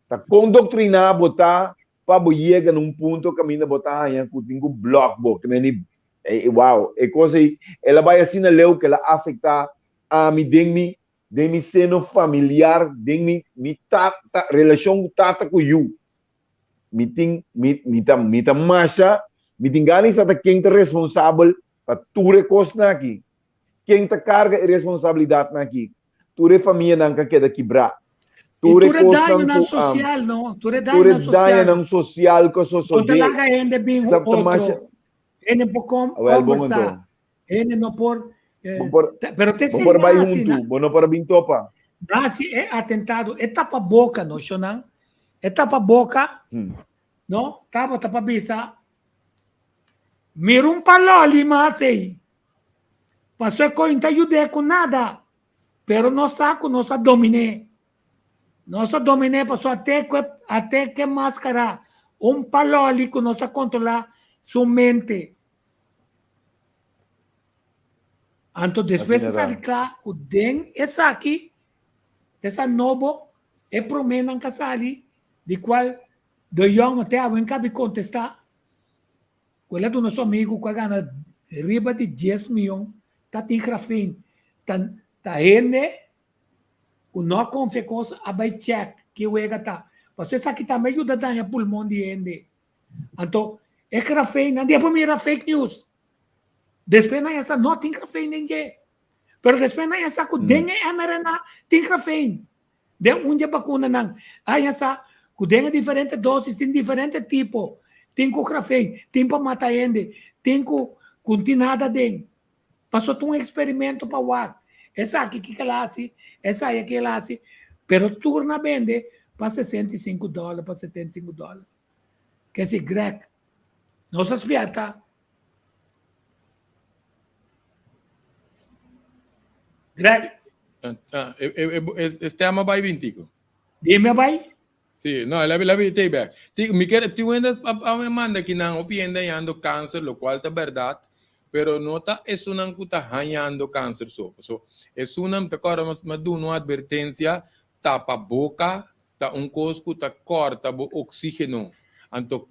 tá condoctrinar botar para chegar num ponto que ainda botar aí que tem um bloco, que nem uau, é coisa aí, ela vai assim leu que ela afeta a mim de mi seno familiar, de mi tata relação tata com you, me tá marcha, me tem ganas de quem tá responsável para tudo coisa aqui, quem tá carga a responsabilidade aqui. Ture família não quer quebrar. Ture daño na social, não? Ture daño na social que só só de. Conta lá ainda bem outro. Ele por conversar. Ele não por. Pero te sei assim, não para bem topa. Assim é atentado. É tapa boca, não, Shonan? É tapa boca, não? Tapa bisa. Mirum paloli mas aí. Passou com inte com nada. Pero nós dominé. Nós dominé passou até que máscara paloli que nós controlar sua mente. Então depois de sair claro, o den essa aqui, essa novo é promena casali, de qual do young até a vem cabe contestar. Qual é do nosso amigo que gana riba de 10 milhões, tá tem grafim, tá ene, o não confia coisa, abai check, que o ega tá. Você sabe que tá meio da danha pulmão de ende. Então, é grafim, não é para mim fake news. Depois não é essa, não tem grafim nem je. Pero depois não é essa, que dengue mRNA tem grafim. De onde vacuna não. Aí essa, que dengue diferentes doses, tem diferente tipo. Tem com grafim, tem para matar ende, tem com nada dentro. Passou um experimento para o essa aqui que ela hace, essa aí que ela hace, pero turna vende para $65, para $75. Que se Greg, não se aspetta. Greg, este ama vai 20. dime vai. Sí, no, la take back. Mi quiere, tú vendas a me manda que no pienda yando cáncer, lo cual es verdad, pero no está es una que está hallando cáncer so es una te corre más una advertencia tapa boca ta un cosco ta corta bo oxígeno anto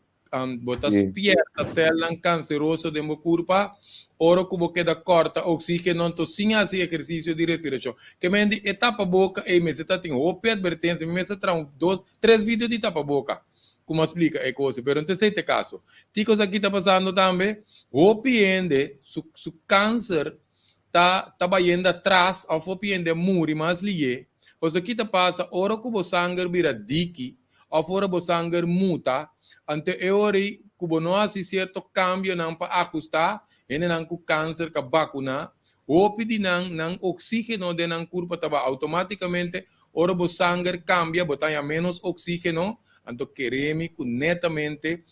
botas pierda célula canceroso de mo curva ora como queda corta oxígeno anto sin hacer ejercicio de respiración que me di etapa boca e me está tem ope advertencia me está tra 2, 3 vídeos de tapa boca como explica é coisa, pero entonces este caso, ticos aqui está passando também, o piende, su câncer tá indo atrás, ou piende muri mais lié, pois aqui está passa, ora que o sangue vira diki, ou fora o sangue muta, ante é hora que não há certo cambio não para ajustar, e não com câncer que vacuna, o pedi não oxígeno de não curva tava automaticamente, ora o sangue cambia, botar menos oxígeno, anto queremos que netamente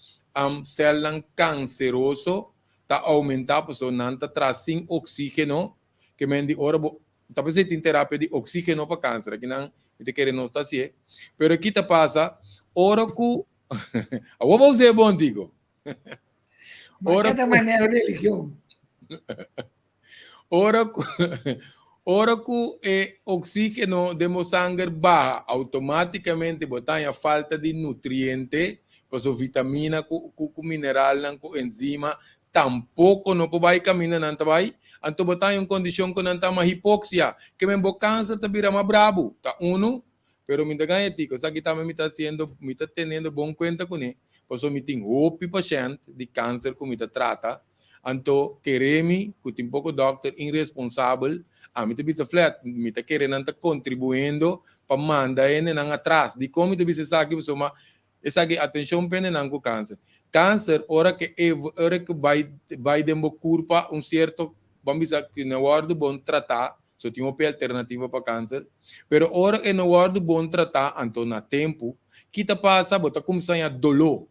células canceroso está aumentando, porque não está trazendo oxígeno, que me diz, ora, talvez tem terapia de oxígeno para câncer, aqui não, te querem não está assim, pero aqui está passa, ora que, vou dizer bom digo, ora que maneira religião, ora que o oxígeno de mo sangue baja, automaticamente botar a falta de nutriente, pues vitamina, com mineral, com enzima, tampouco não vai caminhar não vai, então botar em condição que não está mais hipoxia, que me bo câncer tá vira mais bravo, tá pero me ganha tico, sabe que também me está tendo bom conta com ele, pues me tem hope paciente de câncer que me trata. Então, queremos que tem pouco doctor irresponsável, a mim também flat, me está querendo contribuindo para mandar ele não atrás. De como te bisa sabe que uma essa que atenção pene não com câncer. Câncer, hora que vai demo curva certo, vamos dizer que não é bom tratar, só tem uma alternativa para câncer, pero hora que não é bom tratar, então na tempo, que tá passa, bota começar a dolor.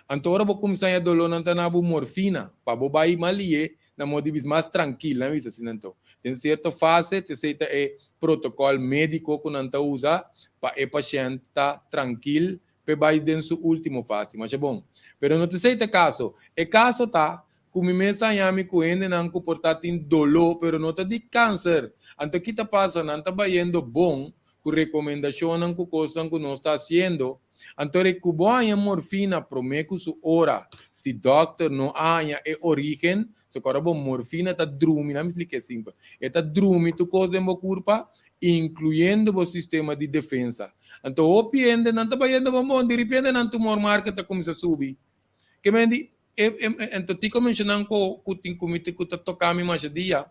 Então, agora vou começar a dolor não na morfina, para o bairro malie, na modo mais tranquilo, não é isso assim, então. Tem certa fase, tem certo protocolo médico que não usa, para o paciente estar tranquilo, para vai dentro sua última fase, mas é bom. Pero não tem certo caso, o caso tá, como me ensaiame com ele não comportar tem dolor, pero não tá de câncer. Então, o que está passando, não está indo bom, com recomendação, com coisa que não está fazendo. Então, recuboa morfina promeco su hora. Se doctor não há origem, se agora a morfina está drumi, não me explique simples. Está drumi tu coisa em curva, incluindo o sistema de defesa. Então, o piende não está indo bom, de repente não tumor marca está começando a subir. Que me diz, então, te mencionando que o está tocando mais dia,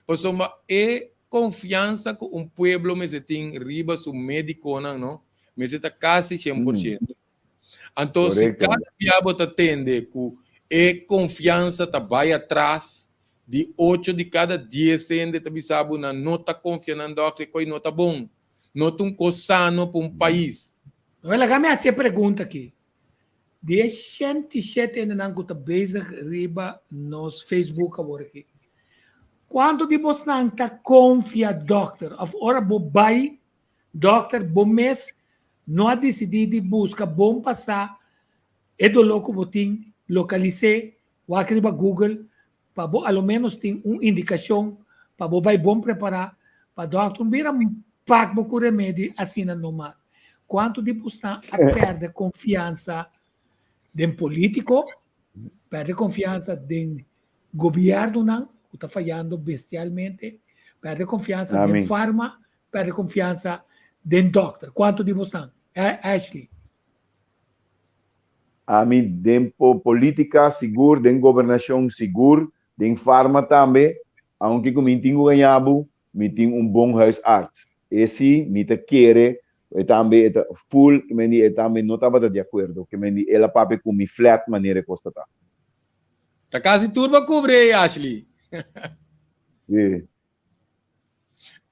pois é confiança que pueblo me tem riba su médico, não? Mas está quase 100%. Então, se cada diabo está tendo que confiança está vai atrás, de 8 de cada 10 ainda está sabe, não está confiando que coisa não está bom. Não está sano para país. Olha, me fazer pergunta aqui. De 107 ainda não está bezig riba nos Facebook agora aqui. Quanto de você não está confia doctor? Ora, vai doctor, bom mês, não há decidido buscar bom passar é do louco botim localizei o aqui para Google para ao menos tem uma indicação para vai bom preparar para doctor vira pago com remédio assim não mais quanto de buscar a perder confiança do político, perder confiança do governo, não, que está falhando bestialmente, perder confiança do Amém. farma, perder confiança do doctor. Quanto de buscar? Ashley. A mim, tempo política seguro, tem governação seguro, tem farma também, aunque como tenho ganhado, me tenho bom house art. Esse me te quer, e também full, que me também não estava de acordo, que me ela pape com mi flat maneira costa tá. Tá quase turma cobre, Ashley. Sim.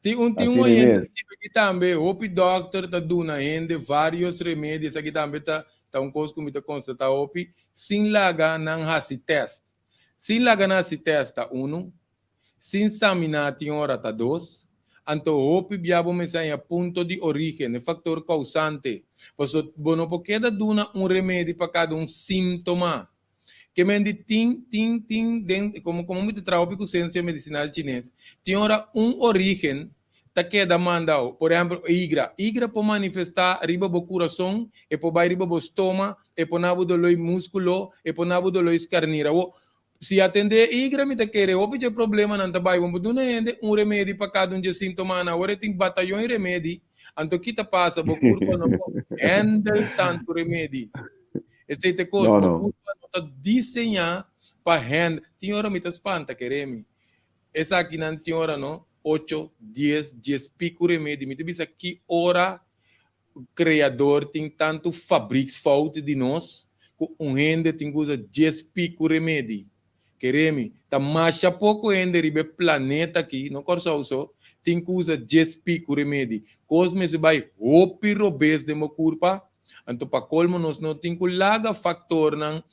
Tem Assim um oriente mesmo. aqui também, o doctor tá dando ainda vários remédios aqui também tá um coisa que me tá constatar opi, sem laga não hasi test. Sem laga não hasi test tá sem examinar tem hora tá dois. Anto opi biabo me sai a ponto de origem, factor causante. Pois bono porque da duna remédio para cada sintoma. Que me diz como me trabalho com ciência medicinal chinesa, tem ora origem tá queda mandado, por exemplo, igra pode manifestar riba do coração, e pode vai riba do estômago, e pode nabo do músculo, e pode nabo do carneira. Se atender igra me tá querer, o que problema não tá vai, vamos do remédio para cada sintoma, na hora tem batalhão de remédio, anto que tá passa, o corpo não pode handle tanto remédio. Esse é coisa, o corpo não tá desenhar para handle. Tem hora me tá espanta, queremos. Essa aqui não tem hora, não? 8, 10 pico remédio. Me diz que hora o criador tem tanto fabrics falta de nós, que gente tem que usar 10 pico remédio. Queremos, tá mais pouco ainda ribe planeta aqui, não corso uso, tem que usar 10 pico remédio. Cosme se vai hopi robes de mo curpa, anto pa colmo nós não tem que laga factor não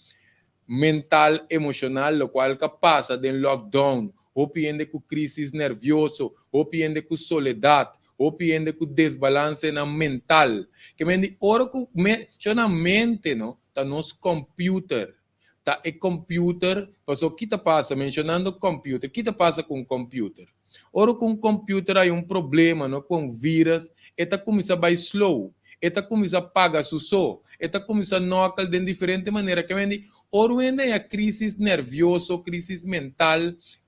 mental, emocional, lo qual que passa de lockdown, hopi ainda com crise nervioso, hopi ainda com soledade, hopi ainda com desbalance na mental. Que me di ora com na mente, não, tá nos computer. Tá e computer, passou que tá passa mencionando computer, que tá passa com computer. Ora com computer há problema, não, com vírus, e tá começa a slow, e tá começa a pagar suso, e tá começa a nocal de diferente maneira, que me di ora ainda é crise nervioso, crise mental,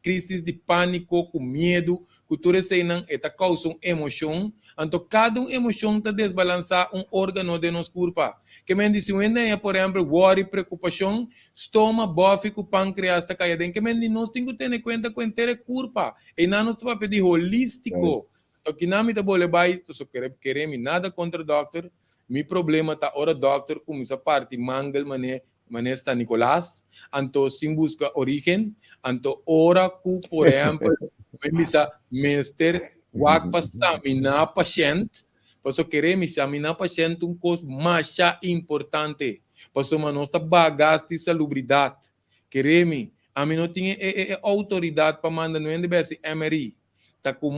crise de pânico, com medo, que tu recebem, e tá causa emoção, então cada emoção está desbalançar órgano de nosso corpo. Que me diz, ainda é, por exemplo, worry, preocupação, estômago, bófico, pâncreas, está caído. Que me diz, nós temos que ter em conta com inteira corpo, e não nos vai pedir holístico. Então, que não me dá bola vai, só queremos nada contra o doctor, meu problema está, ora, doctor, como essa parte, mangal, mané está Nicolás, anto sem busca origem, anto ora que, por exemplo, me bisa mestre, wag pa examinar paciente, paso queremos examinar paciente coisa mais importante, paso manos está bagaste salubridade, queremos, a mim não tinha autoridade para mandar, não é de base MRI, tá com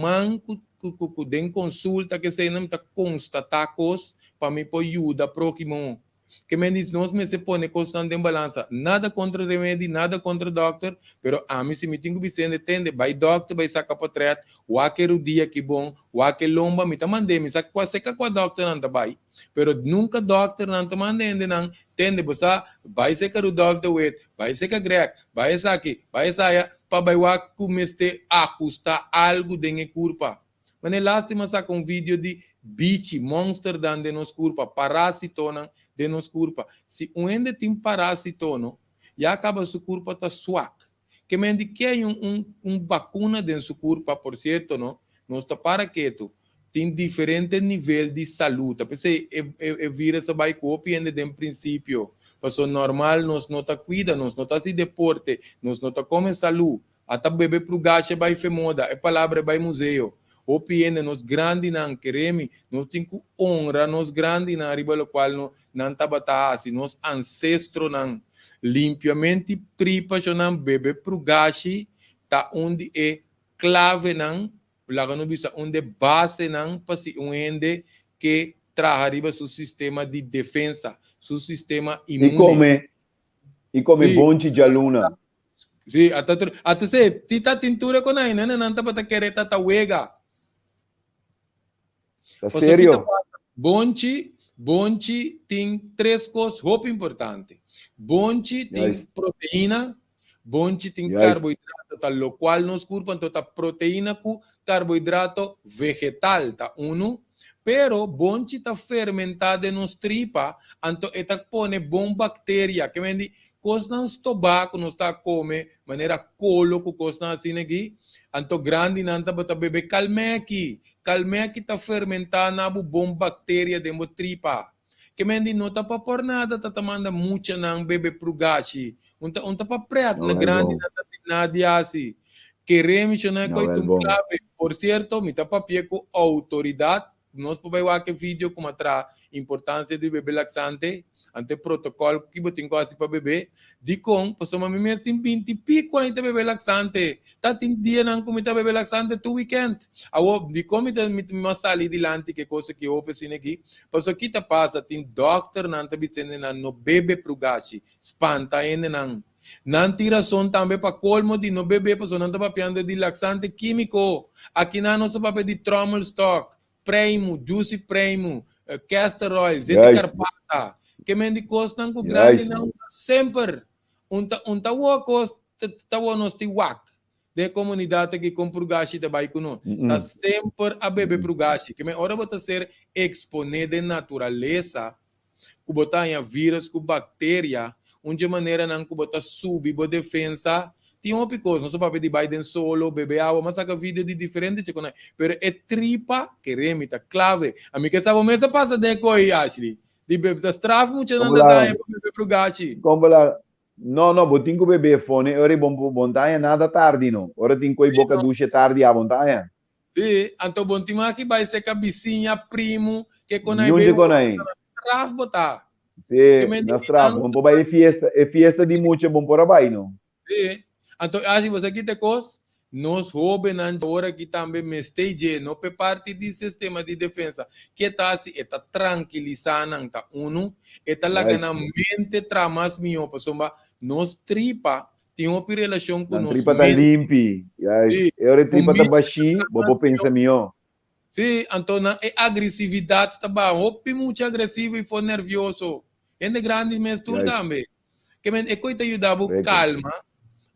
den consulta que se não tá constatar coisa, para me pôr ajuda próximo. Que me diz, nós me se põe constante em balança. Nada contra o remédio, nada contra o doctor, pero a mim se me tenho que ser entende, vai doctor, vai sacar para trás, o aquele dia que bom, o aquele lomba, me tá mandando, me saca quase com a doctor não tá vai, pero nunca doctor não tá mandando, não, entende, você vai secar o doctor, vai secar grec, vai aqui, vai saia, para vai o comece a ajustar algo de culpa. Mas é lástima sacar vídeo de bicho, monster dan de nos culpa, parásito de nos culpa. Se ende tem parásito, já acaba sua culpa tá suac. Que me indique vacuna de sua culpa, por certo, não está para quieto. Tem diferente nível de saúde. Porque é vírus vai copiando de princípio. Passou normal, nós não tá cuida, nós não tá se deporte, nós não tá come saúde. Até bebê pro gacha vai femoda, é palavra vai museu. O PN nos grande não queremos, nós temos que honrar nos grande na riba lo qual não tabata se nos ancestro não limpiamente tripa não bebê pro gashi tá onde é clave não lá no bisa onde base não para se ende que traga riba seu sistema de defesa, seu sistema imune. E come bonchi de aluna. Sim, até se tita tintura com aí, não tá para querer tata wega. Sério? Bonchi, Bonchi tem 3 coisas muito importantes. Bonchi tem Yes. proteína, bonchi tem Yes. carboidrato, tá, lo qual nos corpo então tá proteína com carboidrato vegetal, tá uno. Pero bonchi tá fermentado nos tripa, então eta pone bom bactéria, que mendi coisa tobaco nos tá come, maneira colo com coisa assim aqui. Anto grande nanta bata bebe calmeki tá fermentado na bom bactéria de mo tripa. Que mendi não tá por nada, tá manda mucha nang bebe prugashi. Unta pa preat No, na well, grande bom. nanta tinadi asi. Queremos na No, coi well, tum bom. clave. Por cierto, mi tá papie com autoridade. Nós podemos ver vídeo como atra importância de bebê laxante. Ante protocolo que botem quase para bebê. Di com, passou uma mês tem 20 e pico ainda bebê laxante. Tá tem dia não comita bebê laxante tu weekend. Awo, di com me masali dilante que coisa que eu pensei aqui. Passou que tá passa tem doctor não tá dizendo não no bebê prugashi. Spanta ene não. Não tira som também para colmo de no bebê, passou não tá papiando de laxante químico. Aqui não se papi de trommel stock, primo, juicy primo, castor oil, zete Yes. carpata. Que mendi costan com Yes. grande não sempre unta wako tawo nos ti wak de comunidade que com purgashi te vai kuno tá sempre a bebê purgashi que me ora bota ser exponer de natureza ku botar vírus ku bactéria de maneira não ku botar subir bo defensa tinha uma coisa, não só para pedir Biden solo, beber água, mas saca vídeo de diferente, tipo, né? Pero é tripa que remita, clave. A mim que essa mesa passa de coi, Ashley. De beber, das traf muito não dá para beber pro gachi. Como lá? No, botin ko bebê fone, ora bom montanha nada tarde não. Ora tem coi boca ducha tarde a montanha. Sim, então bom time que vai ser cabecinha, primo, que quando aí Yunde con aí. traf botar. Sim, nas traf, bom para é fiesta de mucho bom por aí não. Sim. Então, assim, você aqui tem coisa, nós roubamos agora que também me esteja, não é parte do sistema de defesa, que está assim, está tranquilizando, tá uno, está lá na mente tramas minha, pessoal, nós tripa, tem uma relação com nós. nós. Tripa tá limpi, yes. Ora tripa tá baixi, vou pensar minha. Sim, então, é agressividade, tá bom, ou muito agressivo e for nervioso, é grande mistura também, que é coisa ajudava calma.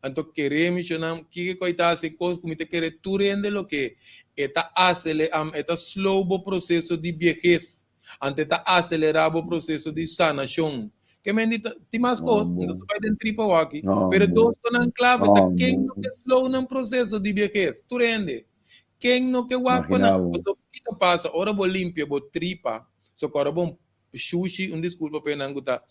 Então queremos que coitado se coisa como te quer tu rende lo que está acelerando slow o processo de vejez ante está acelerado o processo de sanação que me diz tem mais coisas não vai dentro tripa aqui pero dos con clave tá quem não que slow no processo de vejez tu rende quem não que wako na so que passa ora vou limpia vou tripa so agora bom sushi desculpa pena tá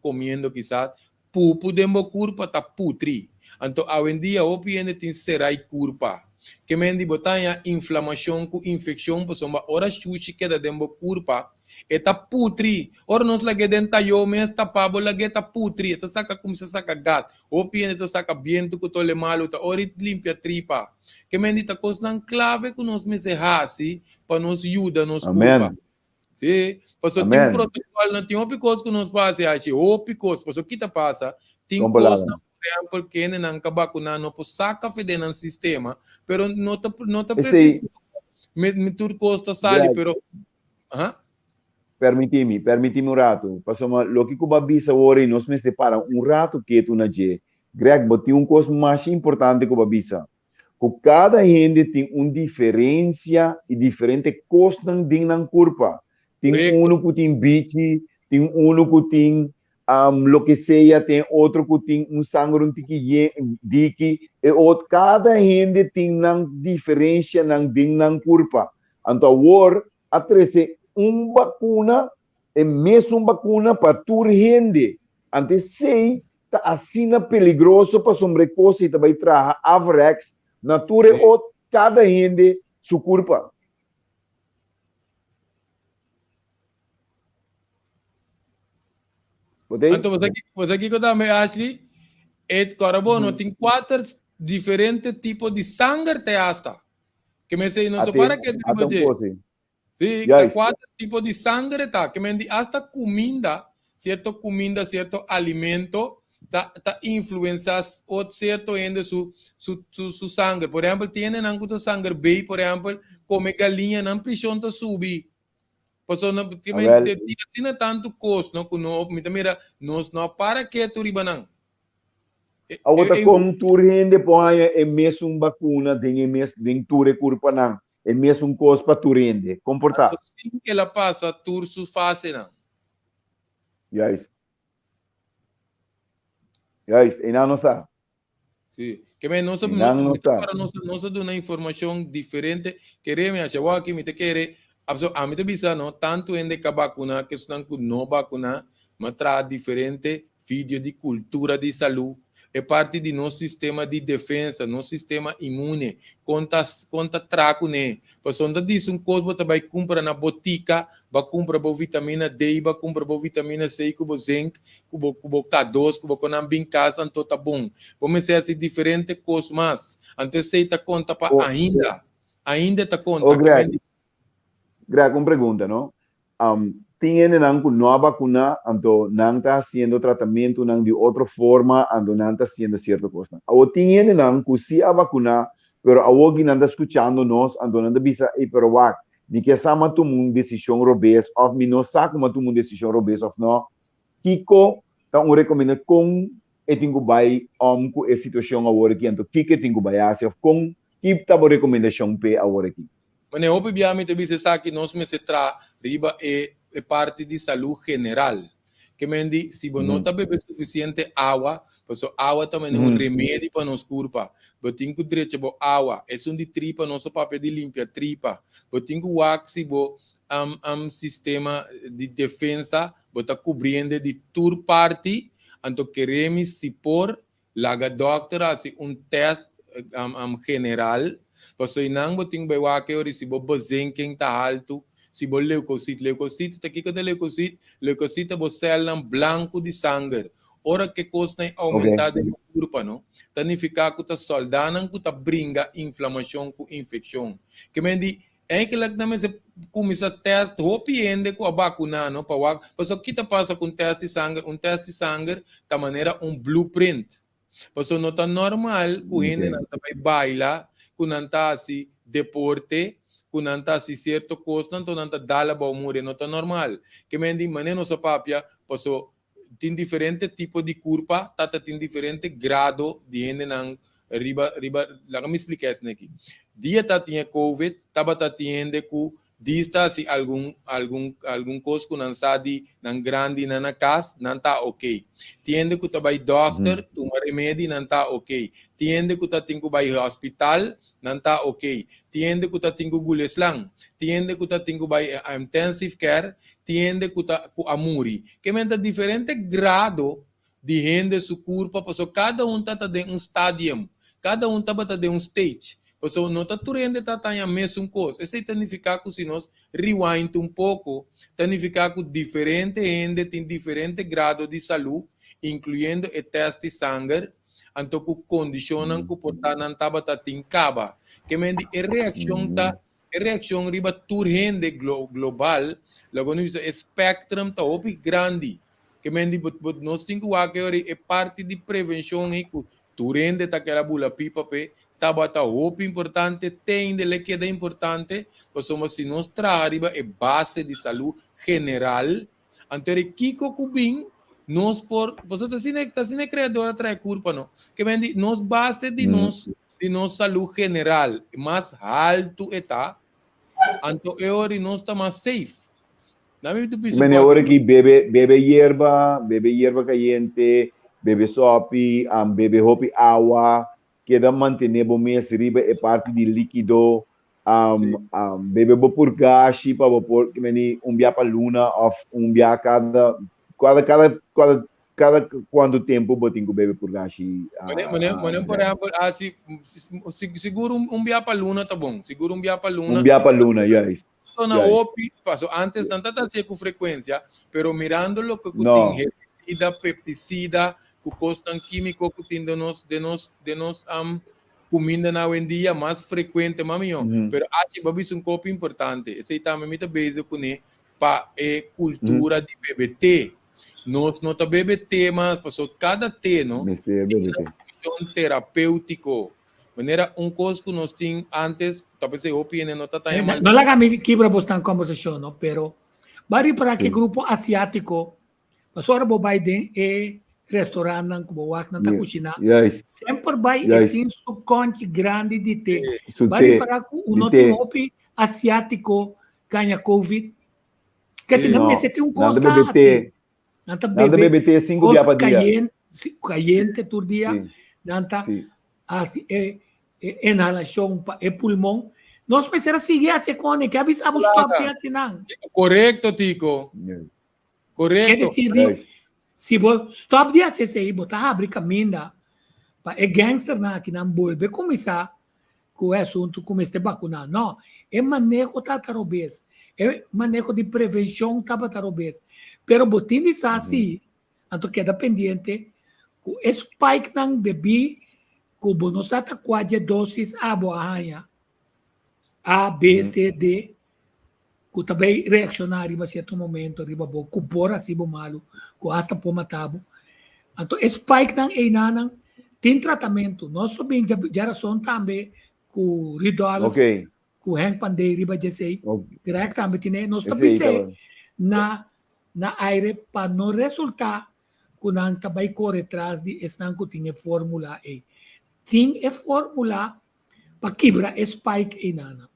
comendo quizás pupu dembo curpa ta putri. Então, hoje em dia, o piene tem serai curpa. Que mendi botanya inflamação com infecção, por exemplo, ora sushi que da dembo curpa, eta putri. Ora nos lage denta yo mes tapabo lage ta putri, eta saca como se saca gas. O piene ta saca viento que tole malo, ta ora limpia tripa. Que mendi ta cosnan clave que nos mesehasi, para nos ajuda nos curpa. Sim, passou tem um protocolo, não tem uma coisa que nos passa, acho, outra coisa, passou que passa, tem coisa, por exemplo, que não acaba não por saca fede no sistema, pero não tá preciso, me tur costa sale, pero, Permiti-me um rato, passou lo que cuba bisa ora nós me separa rato que tu na je, Greg, botou coisa mais importante que cuba bisa. Cada gente tem diferença e diferente costas dentro da curva. Tem que tem bichi, tem que tem lo que seja, tem outro que tem sangue diki, e outro, cada gente tem uma diferença dentro da curva. Então, agora, atrese vacuna, é mesmo vacuna para toda gente. Então, sei, tá assim perigoso para sobrecosta e também trazer Avrex, natura ou cada gente sua culpa. Então, você aqui que também, Ashley, carbono tem 4 diferentes tipos de sangue te hasta. Que me sei, não só para que sim, 4 tipos de sangue tá, que me hasta comida, certo alimento, tá influencias o certo ende su sangue. Por exemplo, tienen anguto sangue B, por exemplo, come galinha, não precisa subir. Paso na Well, sina tanto cost no kuno mira nos no para que tu ribanang. a outra com turende põe é mesmo vacuna, tem mesmo ture curpa não, é mesmo coisa para turende, comportar. Sim que ela passa tur su fase na. Yes, e não está. Sí. Que me no Não está. para nos dar uma informação diferente. Queremos achar aqui me te quere a mim te bisa no tanto ende ka vacuna que estão com não vacuna, mas traz diferente vídeo de cultura de saúde. É parte do nosso sistema de defesa, nosso sistema imune. Conta traco né. Pois onde diz coisa você vai comprar na botica, vai comprar vitamina D, vai comprar vitamina C, cubo zinc, cubo K2, cubo com ambim casa, então tá bom. Vamos ser assim diferente coisas mas. Então você tá conta para ainda tá conta. Greg, uma pergunta, não? Tiene não com nova vacuna, então não está haciendo tratamento não de outra forma, então não está haciendo certa coisa. Ou tiene não com se a vacuna, pero alguém não está escutando nós, então não está bisa e pero wak, ni que sama tomar uma decisão robês, ou me não sabe como tomar uma decisão robês ou não. Kiko, então recomendo com e tenho vai com a situação agora aqui, então que tenho vai fazer com que tá a recomendação pe agora aqui. Mas obviamente você sabe que nós me se tra riba é parte de saúde general. Que mendi se você não está bebendo suficiente água, porque água também é um remédio para nos curpa. Você tem que direito a água, é um de tripa, nosso papel de limpar tripa. Você tem que wax sistema de defesa, você está cobrindo de tour parte, então queremos se por laga doctora assim teste general. Paso inang boting bewake ori si bo zinking ta alto, si bo leucocite ta kiko de leucocite bo célula blanco de sangue. Ora que costa aumentar de curva, no? Tanificar que ta soldanan que ta bringa inflamação com infecção. Que mendi é que lá também se começa a teste, hopiende com a vacuna, no? Paso que ta passa com teste de sangue, da maneira blueprint. Paso não tá normal, o gente não vai bailar, kunanta si deporte, kunanta si certo costo, então nanta dala ba umure, não tá normal. Que mendi maneno sa papia, paso tem diferente tipo de curva, tata tem diferente grado de ende nang riba, lá me explica isso aqui. Dia tá tinha COVID, taba tá tiende ku dista si algum coisa que não sabe nang grande na casa, não tá ok. Tiende que tá vai doctor, toma remédio, não tá ok. Tiende que tá tem que vai hospital, não tá ok. Tiende que tá tem que gules lang. Tiende que tá tem que vai intensive care, tiende que tá ku amuri. Que menta diferente grado de rende su curva, porque cada tá de stadium, cada tá de stage. Porque não está turende tá a mesma coisa. Isso significa que se nós rewind pouco, significa que diferente gente tem diferente grado de saúde, incluindo o teste de sangue, então que condicionam que portar não taba tá tincaba. Que mendi reação riba turende global, logo no espectrum tá opi grande. Que mendi nós temos que é parte de prevenção e que turende tá aquela bula pipa pe tabata roupa importante, tem de lequeda importante, mas se nós trabalhamos é base de saúde general, então é Kiko Kubin, nós por, você está sendo criadora trai curva, não? Que vem de nós base de nós saúde general, mais alto está, então é hora nós está mais safe. Mas é hora que bebe hierba caliente, bebe sopi, bebe hopi água, queda manter bom mês riba é parte de líquido, bebe por gás, para por que meni dia para luna ou dia cada quanto tempo botinho que bebe por gás. Mas por exemplo, seguro dia para luna tá bom, seguro dia para luna. Dia para luna, yes. Na OPI, paso antes não tá com frequência, pero mirando lo que tem herbicida, pesticida, que costam químico que tem de nós comida na hoje em dia mais frequente, mamio. Pero acho que é um copo importante. Esse também me base com para cultura de BBT. Nós não tá BBT, mas passou cada T, não? Função terapêutico. Maneira coisa que nós tínhamos antes, talvez a opinião não está tão mal. Não lá que me quebra bastante conversação, não? Pero Bari para que Sim. grupo asiático, mas ora bo Biden e restaurante ng kubawak na takusina, Yes. sempre vai e Yes. tem su conte grande de te. Su Bari te. para que Di uno te. tem opi asiático ganha COVID. Kasi Sim. não me No. se tem um Nanda costa bebe assim. te. Nanta Nanda bebe bebe te 5 coisa dia pa dia. caliente todo dia. Sim. Nanta Sim. assim inhalação pa e pulmão. Nós precisamos seguir assim com que avisamos stop dia assim não. Correcto, Tico. Yes. Quer Correcto. dizer, Yes. se você stop dia assim aí, botar abre caminho para é gangster na que não volve começar com o assunto como este vacuna. Não, é manejo tatarobês. É manejo de prevenção tatarobês. Pero botin de assim, então queda pendente, com spike não debi, com bonosata quadra doses a boa A, B, C, D, que também reaccionar em certo momento, riba bo, com bora assim bo malo, com hasta po matabo. Então, spike não é nanang, tem tratamento. Nós também geração também, com Ridolf, Ok. com Hank Pandey, riba jessei, Ok. direct também tem, nós Esse também aí sei, tava. na aire, para não resultar, que não também corre atrás de esse que tinha fórmula E. Tem a fórmula para quebrar spike e nana.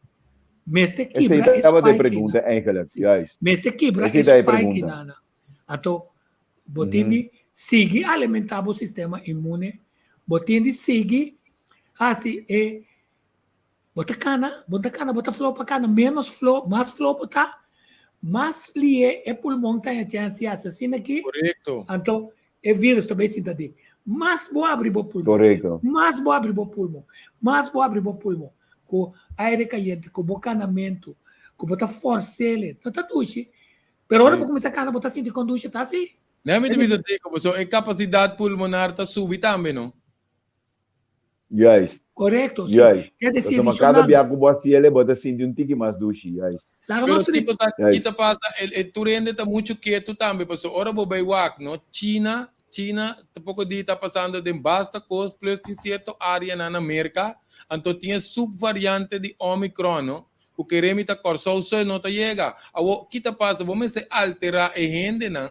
Mas te Esse aí quebra tava de spike e pergunta, nana. eigenlijk. Juist. Mas te quebra Esse daí é spike e pergunta. nana. Então, botindi sigue alimentar o sistema imune, botindi sigue assim bota flow para cana, menos flow, mais flow botar, mais lie é pulmão tem a chance assassina aqui. Correcto. Então, é vírus também se dá mais boa abrir o pulmão. Correcto. Mais boa abrir o pulmão. Mais boa abrir o pulmão. Com aire caliente, com bocanamento, com botar força ele, não tá duche. Pero ora Sim. para começar a cana, botar assim de conduche, tá assim. Não me diz, Tico, so, a capacidade pulmonar está subir também, não? Juist. Correto? Sim. Juist. Quer Dus dizer, maar cada biaco boa se ele bota assim de tiki mas dushi. Juist. Claro, Pero nós Tico, tá, Yes. kita passa, el Turende está muito quieto também, porque ora vou bem no? China, pouco dia está passando de basta coisa, plus tem certa área na América, então tinha subvariante de Omicron, no? O que remi tá corso o sol não tá chega. O que tá passa, vamos se alterar a gente não,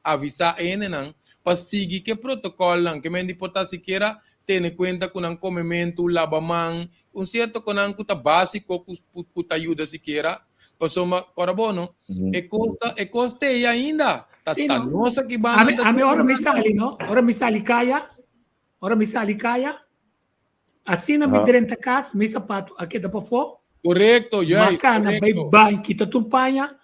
avisar a gente não, para seguir que protocolo não, que mendi portar siquiera ter em conta com um comimento, lava-mão, certo com um cuta básico, que ajuda siquiera, passou uma corabono, e costa ainda, tá Sim, tá não. nossa que A banda. me ora me sali, no? Ora me sali kaya. Ora me sali kaya. Assim na me drenta cas, me sapato aqui da para fora. Correcto, yes, Macana, bay correcto. banho, kita tulpanha,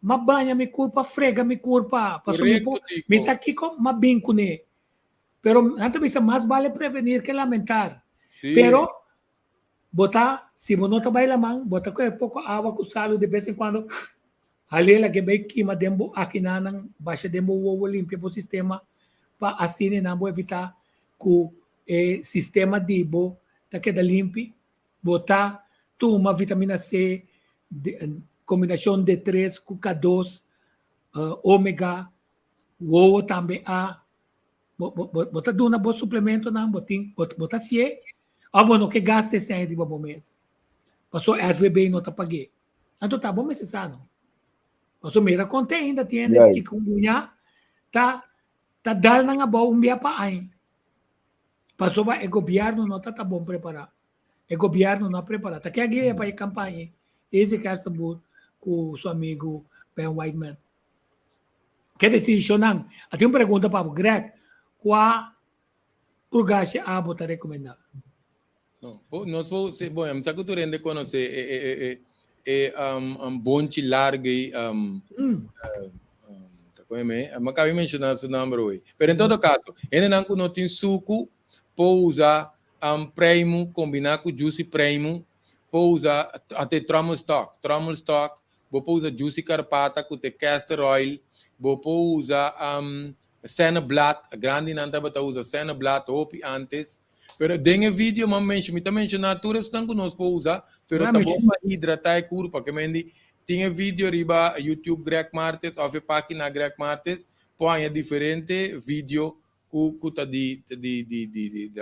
mabanha me culpa, frega me culpa. Passo me po, Tico. me aqui com mabinco ne. Pero antes me mais vale prevenir que lamentar. Sí. Pero botar, se você não trabalha a mão, botar com pouco água com sal de vez em quando. Ali la que bem queima dembo aqui na baixa dembo o limpia o sistema para assim não evitar que o sistema de bo tá queda limpo, botar uma vitamina C, combinação de 3 com K2, ômega, o também A, botar um bom suplemento, não, botar se não que gaste sem de bom mês. Passou as bebê não tá paguei. Então tá bom, mas se não. Passou mira contém ainda tem chikungunya, tá dar na boa dia para aí. Passou vai o governo não tá bom preparado. O governo não preparado. Tá que a guia para a campanha. Esse que é sabor com o seu amigo Ben Whiteman. Que decisão não? Até uma pergunta para o Greg. Qual purgagem a botar recomendado? Não, nós vamos, bom, eu sei que tu rende conhecer bonte largo e mas acabei de mencionar seu nome hoje. Mas em todo caso, ele não tem suco, pode usar primo, combinar com juice primo, pode usar até trommel stock, pode usar juice carpata com te castor oil, pode usar senna blood, a grande não está usa senna blood opi antes. Pero dengue vídeo me mencionar tudo isso que nós podemos usar, pero tá bom para hidratar o corpo, que mendi tinha vídeo riba YouTube Greg Martes, ou a página Greg Martes, põe diferente vídeo que tá de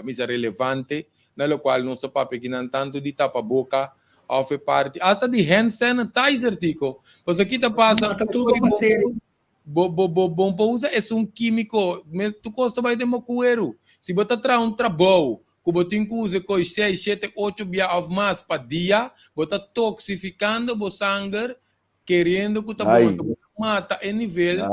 misa relevante, na qual nós papai que não tanto de tapa boca, of a party. Hasta de hand sanitizer, tico. Pues aqui tá passa. Mata tudo bactéria. Bom para usar é um químico. Tu gosta vai de mocueiro. Se você traz um trabalho, que você usa com 6, 7, 8 dias ou mais para dia, você toxificando o sangue, querendo que tá bom. Mata em nível.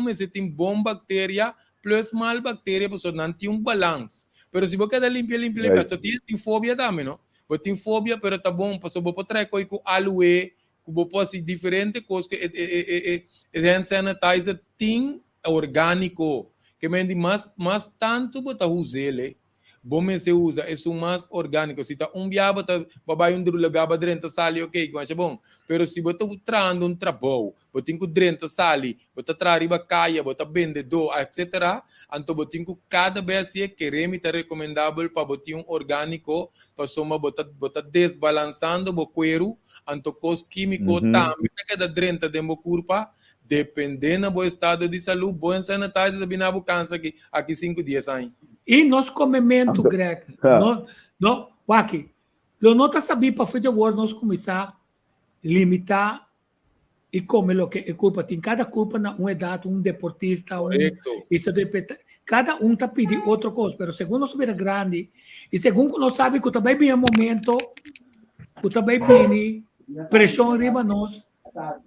Você tem bom bactéria, plus mal bactéria, você não tem um balanço. Pero se você limpia, você tem fobia também, não? Você tem fobia, pero tá bom, você pode trazer com aloe, que você pode diferente coisas que hand sanitizer tem orgânico, que mende mais tanto você usa ele. Bom, se usa, é mais orgânico. Se tá biaba, tá babai drulagaba dentro sali, ok, mas é bom. Pero se você trando trabalho, você tem que dentro sali, você traz riba caia, você vendedor, etc. Então você tem que cada vez que remita recomendável para você orgânico, para soma você desbalançando o cuero, então cos químico também que da dentro de mo corpo, dependendo do estado de saúde, bom sanitizer da binabo câncer aqui 5 dias aí. E nós comemos, Greg. Não, aqui. Eu não sabia para fazer agora nós começar a limitar e comer o que é culpa. Tem cada culpa na uma idade, um deportista, isso cada um está pedindo outra coisa. Mas segundo nós somos grande e segundo nós sabemos que também vem um momento que também vem pressão arriba nós para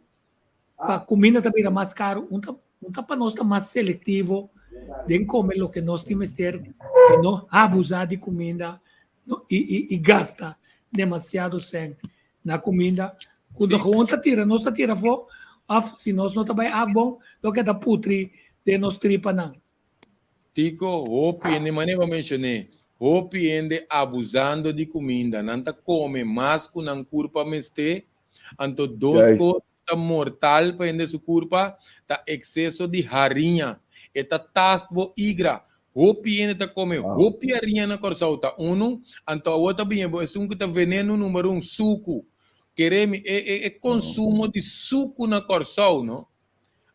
a comida também é mais caro. Tá para nós está mais seletivo de comer o que nós temos que ter e não abusar de comida e gasta demasiado sem na comida. Quando a gente tira, nós tira fora, se nós não também bom, o que é da putri de nós tripa não. Tico, hopi, nem maneira mencionei, hopi ende abusando de comida, não tá come mais que não curpa meste, anto dois coisas mortal para ende su curpa, tá excesso de harinha. Eta tasbo igra. Hopi ene ta come, hopi harinha na corsauta. Anto a outra bem, é que tá veneno número 1, suco. Queremos consumo de suco na corsau, não?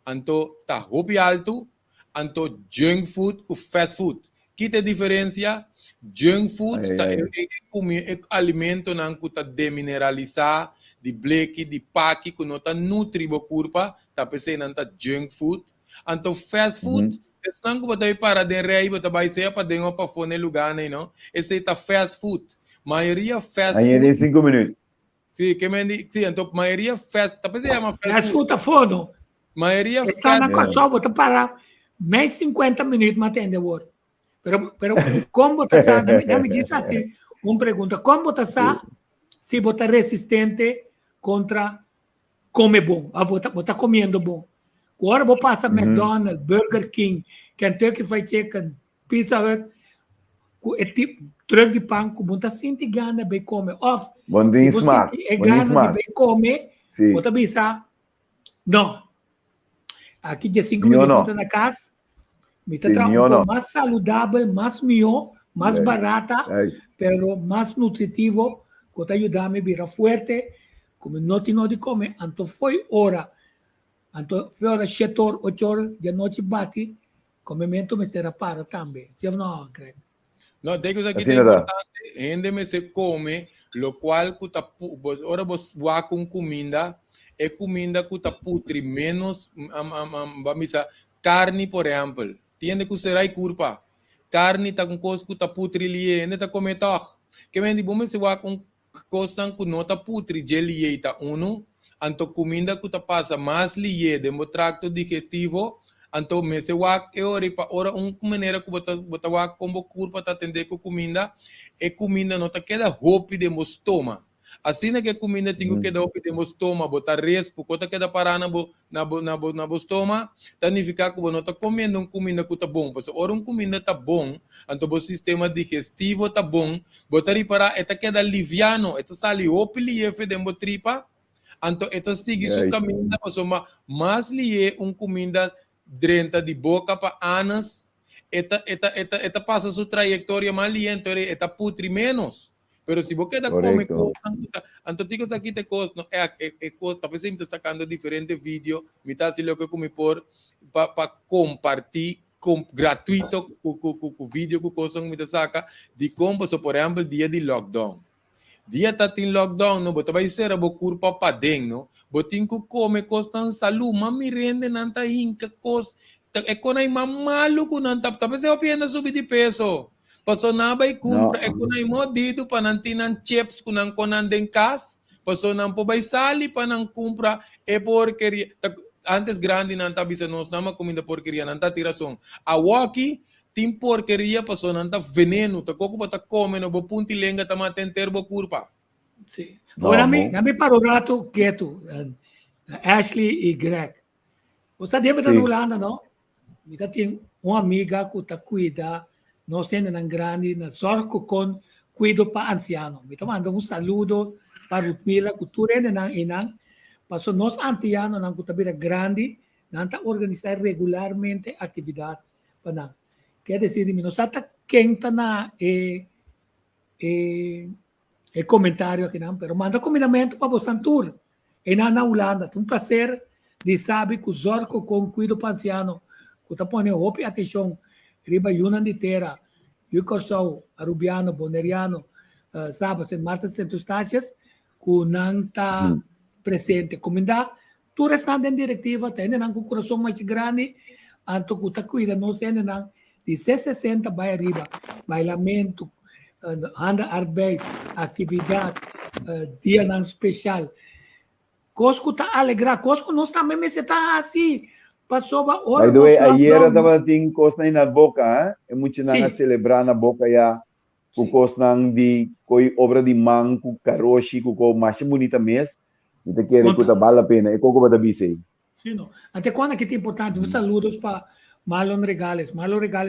Anto tá hopi alto, anto junk food com fast food. Que te diferença? Junk food é alimento não que tá demineralizar, de bleque, de paque, que não tá nutri o corpo, tá pensando não tá junk food. Então fast food, não que você para de rei, você vai ser para dentro para fone lugar, não? Esse tá fast food. Maioria fast food. Aí em 5 minutos. Sim, que me diz, sim, então maioria fast, tá pensando uma fast food tá foda. Maioria está na corsau, você para mais 50 minutos para atender o outro. Pero como você sabe, me diz assim, uma pergunta, como você sabe se você é resistente contra comer bom, você está comendo bom. Agora você passa McDonald's, Burger King, Kentucky Fried Chicken, Pizza Hut, é tipo truck de pão, como você sente gana de comer. Se você sente gana de comer, você pensa, não. Aqui de 5 minutos na casa, me está trazendo mais saudável, mais melhor, mais barata, pero mais nutritivo, que te ajuda a me virar forte, como não tenho de comer. Então foi hora, 7 horas, 8 horas de noite bate, comimento me será para também. Se eu não, Greg. Não, tem coisa que é importante, ainda se come, lo qual, ora você vai com comida, é comida que está putri menos, vamos dizer, carne, por exemplo. Tiende que será curpa. Carne está com coisa que está putri ali, ainda está comendo toch. Que vem de bom se vai com coisa que não está putri, gelie está anto comida que está passa mais lié de mo tracto digestivo, anto me se vai ora maneira que bota vai como curpa está atender com comida, e comida não está queda roupa de mo estômago. Assim que a comida tem que dar o estômago, botar respo, quando queda parar na estômago, significa que você está comendo uma comida que está bom. Porque ora uma comida está bom, então o sistema digestivo está bom, botar e parar, está queda liviano, está sali o piliefe de uma tripa, então está seguir sua caminho, mais lié uma comida dentro de boca para anos, está passa sua trajetória mais lié, então está putri menos. Pero se você queda come coisa, então digo aqui te coisa, não é coisa, talvez você está sacando diferentes vídeos, me está assim o que come por para compartilhar gratuito o vídeo que coisa me está saca de como, por exemplo, dia de lockdown. Dia tá em lockdown, no, bota vai ser a curpa pa dentro, no, botin ku come costan salu, mami rende nanta inca cost, é quando aí mamalo ku nanta, tapos eu pena subir de peso. Passou na vai compra, é quando aí modido para nantinan chips ku nan konan den cas, passou não po vai sali para não compra é porqueria. Antes grande nanta bisa nós nama comida porqueria nanta tiração. A waki tem porqueria passou nanta veneno, tá coco bota come no bo punti lenga tá matenter bo curpa. Sim. Não, Agora, bom. nami para o rato quieto, Ashley e Greg. Você deve estar Sim. no Holanda, não? Mita tem uma amiga que está cuida, nós temos na grande, na sorte com cuido para anciano. Mita manda saludo para Rutmila, que tu rende na inang, passou nós anciano na kutabira grande, nanta organizar regularmente atividade para quer dizer, nós está quente na comentário aqui, não, pero manda combinamento para você tour. E na Holanda, um prazer de saber que o zorco com cuido para anciano, que está pondo roupa atenção, riba Yunan de Terra, Yucorsau, Arubiano, Boneriano, Sabas, St. Martin, St. Eustácias, que não está presente. Comenda, tu restante em diretiva, tem um coração mais grande, anto que está cuida, não sei, de 60 vai arriba, bailamento, handarbeid, atividade, dia não especial. Cosco está alegrar, Cosco não está mesmo, você está assim, passou a hora. By the way, ayer estava ting cost na boca, é muito na celebrar na boca ya, o cost nang di koi obra de manco, karoshi, ko mais bonita mês, e te quer que tá vale a pena, é como vai bise. Sim, não. Até quando que é importante, os saludos para Marlon Regales,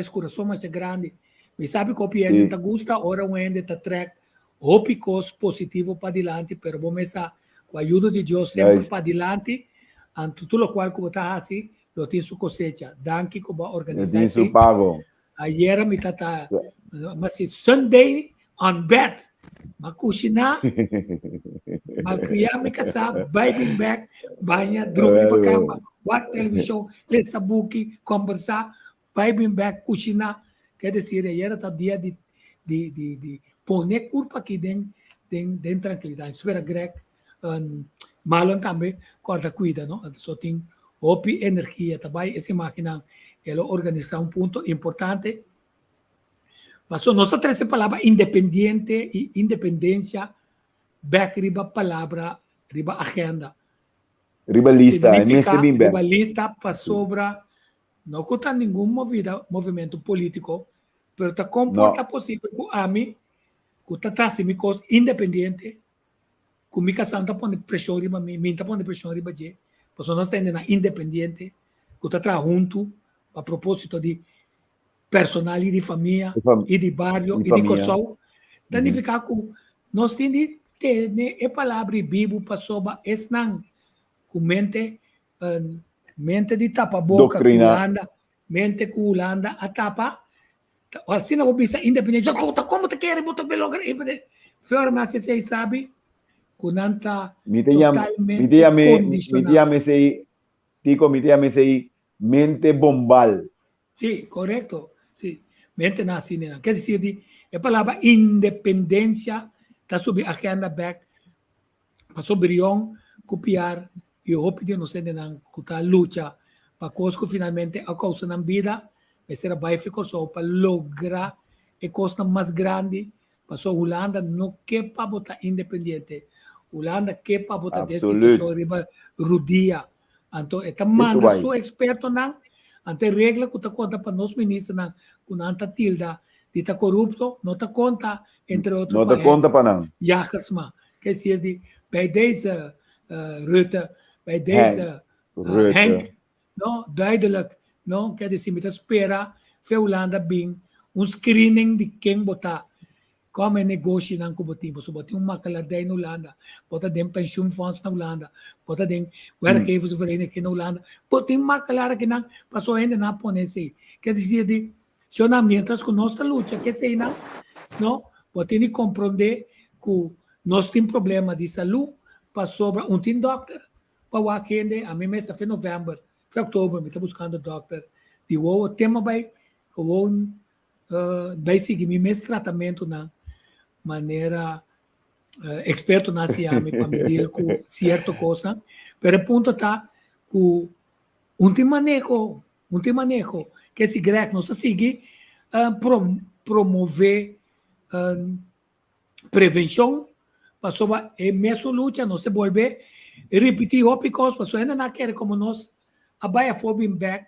coração mais grande. Me sabe que o piano te gusta, ora o ende te track, opicos positivo para adiante, pero bom essa com a ajuda de Deus sempre para adiante, anto tudo o qual como está assim, lo tem sua cosecha. Danke como organizar. Tem seu pago. Ayer me tata, mas Sunday on bet, makusina, makriya me kasa, vibing back, banha, drone pa cama, watch televisão, ler sabuki, conversar, vibing back, kusina. Quer dizer, ayer está dia de poner culpa aqui dentro tranquilidade. Espera, Greg, Marlon também, corta cuida, não? Só tem opi energia, também essa máquina, ela organiza ponto importante. Mas nossa terceira palavra, independiente e independência, back riba palavra, riba agenda. Ribalista, ribalista para sobra, não conta nenhum movimento político, mas está comporta possível que a mim, que está trazendo coisas independente, que me casam está pondo pressão riba mim, está pondo pressão riba je, mas nós temos na independente, que está trazendo junto, a propósito de personal e de família, e de bairro, e de coração, significa que nós temos a palavra bíblia para sobre esse não, com mente de tapa-boca, mente com Holanda, a tapa, assim não vou pensar independente, como te quer, botar pelo independente, forma se você sabe, que não está totalmente condicionado. Me chama mente bombal. Sim, correto. Sim, mente na assim, quer dizer, a palavra independência está sob a agenda back, para sobre copiar e o pedido não sendo não que a luta para que finalmente a causa na vida vai ser a baifico só para lograr a coisa mais grande para a Holanda não quer para botar independente, Holanda quer para botar desse riba rudia, então está manda seu experto não, ante regra que está conta para nós ministros não, que não está tilda de estar corrupto, não está conta entre outros não está conta para não, ja gesma, quer dizer, bij deze Rutte, bij deze Henk, no, duidelijk, no, quer dizer, met espera, veel Holanda bing, screening de quem botar, como é negócio não combatimos, so botar makelaardij na Holanda, botar den pensioenfonds na Holanda, botar den werkgeversvereniging na Holanda, botar makelaar que não, passou ainda na ponência, quer dizer, de mientras que nossa luta, que sei não, no, botar ni compreender que nós temos problema de saúde, para sobre tem doctor, para o aquele, a mim mesmo foi novembro, foi outubro, me está buscando doctor, de o tema vai seguir meu tratamento na maneira experto na Siami para medir com certa coisa, pero o ponto está que um tem manejo que esse grec não se sigue promover prevenção, passou a mesma luta, não se volve repetir ópicos, passou ainda não quer como nós a baia for back,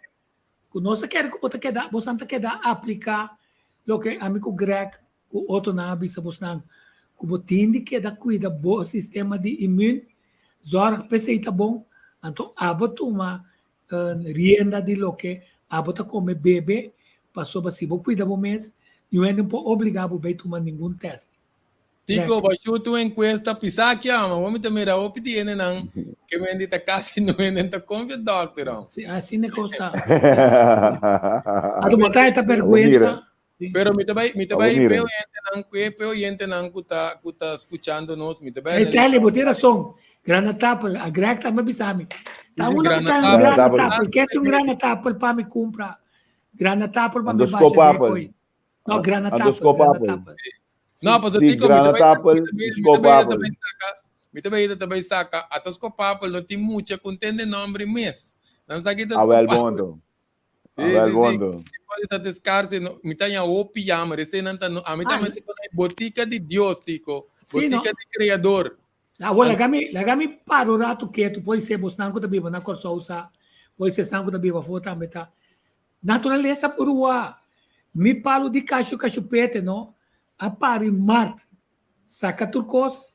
que nós quer que você quer aplicar o que amigo grec, o outro na abisa você não, como tem que dar cuida bom sistema de imune, zorg precisa bom, então abatuma rienda de lo que abota come bebê, passou a se cuida bom mês, não é não obrigado a tomar nenhum teste. Tico, baixou tua encuesta, pisar aqui, vamos te mirar o pedido, não, que me indita quase não indita como o doctor. Assim é coisa. A tu botar esta vergüenza. Pero me te vai peo yente nan kuta escuchando-nos, me te vai. Esse ali botar razão. Grana tapel, a grec também bisami. Tá uma que tá grana tapel, quer ter grana tapel para me comprar. Grana tapel para me baixar. Não, grana tapel. Não, mas eu digo, me também saca, até os copapel não tem muita contende nome mês. Não sabe que a well bondo. Pode estar descarse, me tenha o pijama, recém não tá, a mim também se conhece botica de Deus, tico, botica de Criador. Agora, lagami para o rato quieto, pode ser bostando da Bíblia, na corso usar, pode ser sangue da Bíblia, foto também tá. Natureza por rua, me falo de cachupete, não? A pari Marte, saca turcos,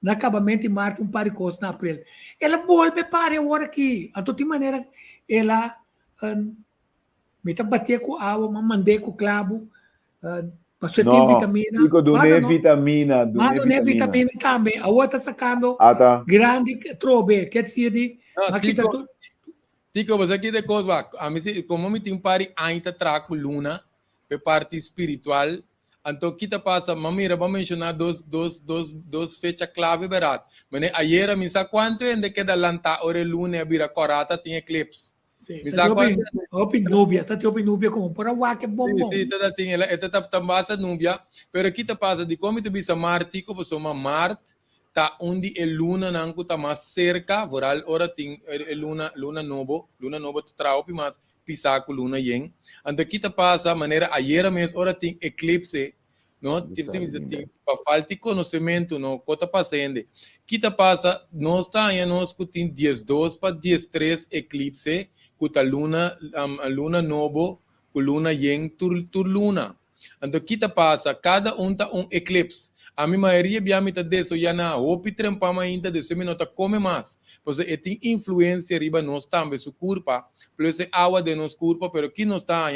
na acabamento em Marte, pari cos na April. Ela volve para agora aqui, a toda maneira, ela me bater com água, mandei com clavo, passou ter vitamina. Dico, não é vitamina. Não é vitamina também. A outra sacando grande trobe, quer dizer, Tico, você aqui de coisa, como me tem pari ainda traco luna, para parte espiritual. Então, o que passa? Mamira, vamos mencionar duas fechas clave, verdade? Mas ayer, me sabe quanto ainda que da lanta, ora luna, vira corata, tem eclipse. Me sabe quanto? Open Nubia, tá te Open Nubia como por a que bom. Sim, tá tem ela, tá basta Nubia, pero aqui passa de como tu bisa Marte, como soma Marte, tá onde a luna não tá mais cerca, voral, ora tem luna novo tá traupi mais pisaco luna yen. Então aqui passa maneira ayer mesmo, ora tem eclipse. Não, para falta de conhecimento, não, o que está passando? Que passa, nós estamos com 12 para 13 eclipse, com a luna novo, com a luna yen, tur luna. Então, que passa? Cada tá eclipse. A minha maioria biamita disso já na opi trempama ainda de não come mais. Pois tem influência riba nós também su curpa, plus água de nos curpa, pero que nós tá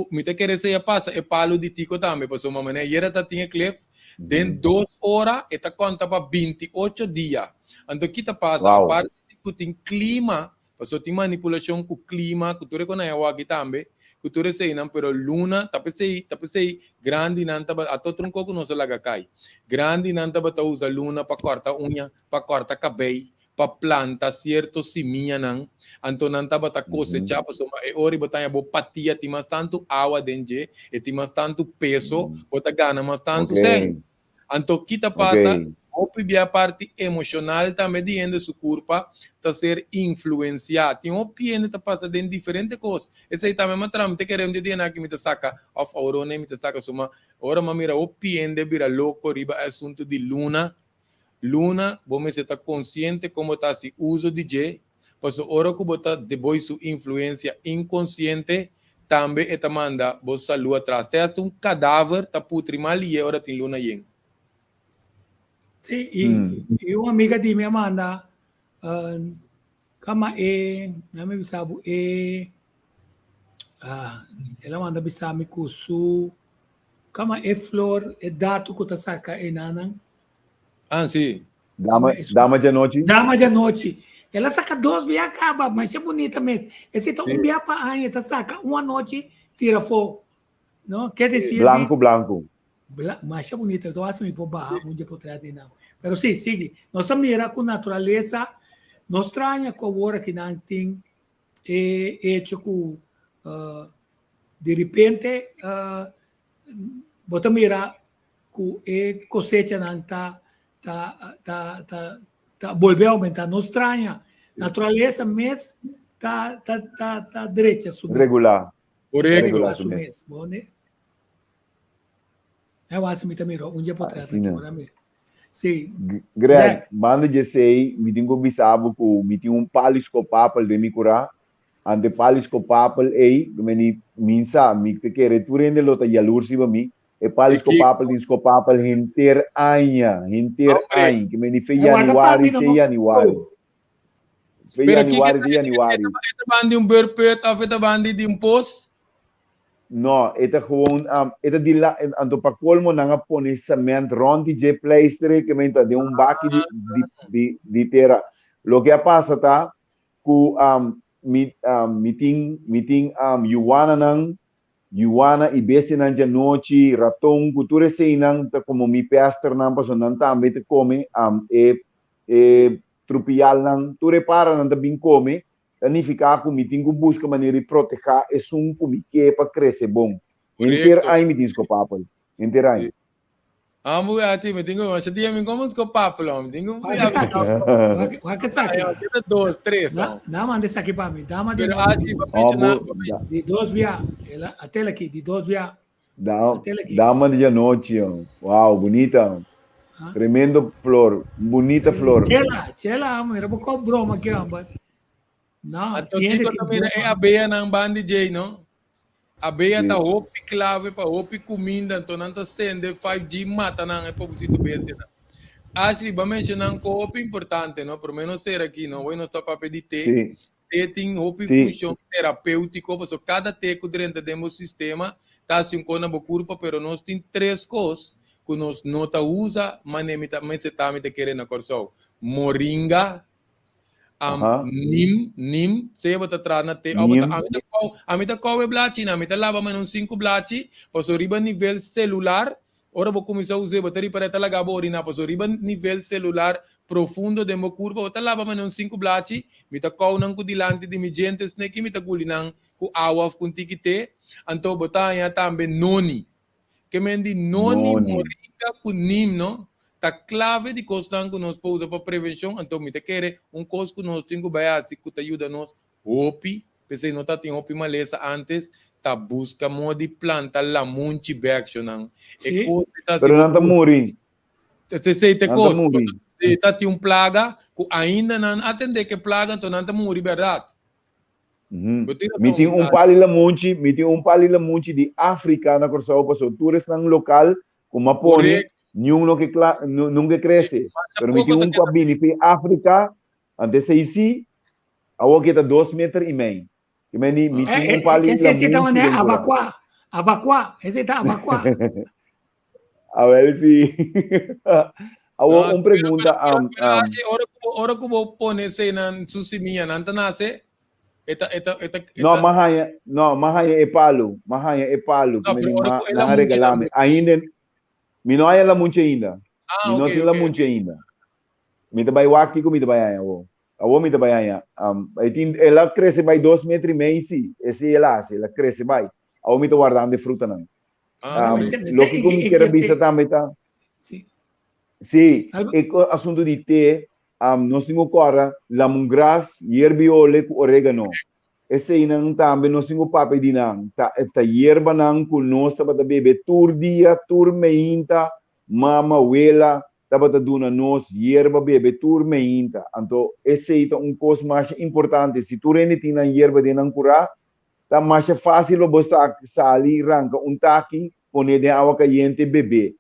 me te querer ser passa é palo de tico também, pois uma maneira era tinha clips, den 2 horas eta conta para 28 dias. Então que passa a parte que tem clima, pois tem manipulação com clima, que tu reconhece o aqui também. Cultura sei não, pero luna tapesei grande não tava a todo tronco que não se laga cai. Grande não tava tá usa luna para cortar unha, para cortar cabelo, para plantar certo seminha não. Então não tava tá cosechar, para soma e ori botanya bo patia ti mas tanto água dentro, e ti mas tanto peso, bota gana mas tanto sem. Então que passa a parte emocional também dentro do corpo está ser influenciado. Tem um piano que passa dentro de diferentes coisas. Esse aí também é uma trama. Te queremos dizer que me saca of aurona, me saca suma. Ora mira o piano de vira louco riba assunto de luna. Luna, você está consciente como está se uso de J. Pois ora que bota depois sua influência inconsciente também está manda você salu atrás. Tem um cadáver tá putri mal e ora tem luna yen. Sim, e uma amiga de minha manda, kama não me sabe, ela manda bisami kusu, kama flor, dato que tá saca nanang. Ah, sim. Dama de noite. Dama de noite. Ela saca 2 via acaba, mas é bonita mesmo. Esse tá via para aí, tá saca uma noite tira fogo, não? Quer dizer Blanco. Mas é bonita, eu acho que barra um dia por trás de não. Mas sim, sigue. Nós mira com natureza, nós estranha com o que não tem hecho com de repente bota mira com cosecha não tá volver a aumentar. No extraña. Naturaleza mes está derecha su mes. Regular. Correcto. Regular Su su mes. mes. Bone. Eu acho que miro um dia para trás. Sim, né? Sim. Greg, banda de sei, me tenho bisabo com, me tenho palisco papel de me curar. Ante palisco papel ei, me minsa, me te quer returende lota yalursi ba mi. E palisco papel hinter aña, que me ni fe januari te januari. Fe januari te januari. Ita bandi um berpet of ita bandi de post? No, ita gewoon ita dila anto pa colmo nanga pone cement rond de pleister que me de un baki di terra. Lo que pasa ta ku meeting Yuana e bese nan noite ratong cultura sei nan ta como mi pastor nan paso nan tambe te come trupial nan tu repara nan ta bin come significa que meeting ku busca maneira de proteger é um que para crescer bom. Inteiro aí me diz com papo. Inteiro aí. Amo ati me tengo mas dia me como com papo lá, me tengo. Vai que saque. Kita 2, 3. Não manda isso aqui para mim. Dá uma de dois via. Ela a tela aqui de dois via. Dá uma de noite. Uau, bonita. Tremendo flor, bonita flor. Chela, era pouco broma aqui, amba. Não, a Tokiko também é a beia na bandi J, não? A beia tá hopi clave para hopi comida, então não tá sendo 5G mata não é pobrecito besta. Ashley, vai mencionar que hopi importante, não? Por menos ser aqui, não? Vai não estar para pedir té. Té tem hopi função terapêutico, porque cada té que dentro do sistema tá assim com a curva, pero nós tem 3 coisas que nós não tá usa, mas se tá me querendo corso. Moringa, nim, se bota atrás na te, amita qual é blachi, amita lava menos 5 blachi, passo riba nível celular, ora vou começar a usar bateria para talaga borina, passo riba nível celular profundo de mo curva, bota lava menos 5 blachi, mita qual não com dilante de mi gente snake, mita gulinang com água com tikite, anto bota ya também noni, que mendi noni moringa com nim, no? Tá clave de coisa que nós podemos para prevenção, então me te quer coisa que nós temos que fazer que ajuda nós, hopi, pensei não tá tem hopi maleza antes, tá busca modo de planta la munchi baction não, e coisa tá pero não tá morrendo, se sei te coisa, se tá tem plaga, que ainda não atender que plaga, então não tá morrer verdade. Me tem pali la munchi de África na corsa o passo turista local como apone nunca cresce. Pero me tinha cabine para África, antes de ir, a que está 2,5 metros. Que me tinha pali la munchi. Abacua, esse está abacua. A ver se uma pergunta. Ora que vou pôr nesse na susimia, não tá nasce? Não, mahaya é palo. Que me não regalame. Ainda mi não é la munche ainda. Mi não tem la munche ainda. Mi te vai aqui com mi te vai aí. Mi te vai aí. Ela cresce vai 2,5 metros sim. Esse ela cresce vai. Awo mi te guardando de fruta não. Lo que como quero vista também tá. Sim. O assunto de té, nós temos agora lemongrass, hierbiole com orégano. Esse aí não também nós temos papel de não. Tá hierba não com nós para beber tur dia, tur meinta, mama, abuela, tá para duna nós hierba beber tur meinta. Então esse aí é coisa mais importante. Se tu rende tem na hierba de não curar, tá mais fácil você sair arranca taqui, poner de água quente beber.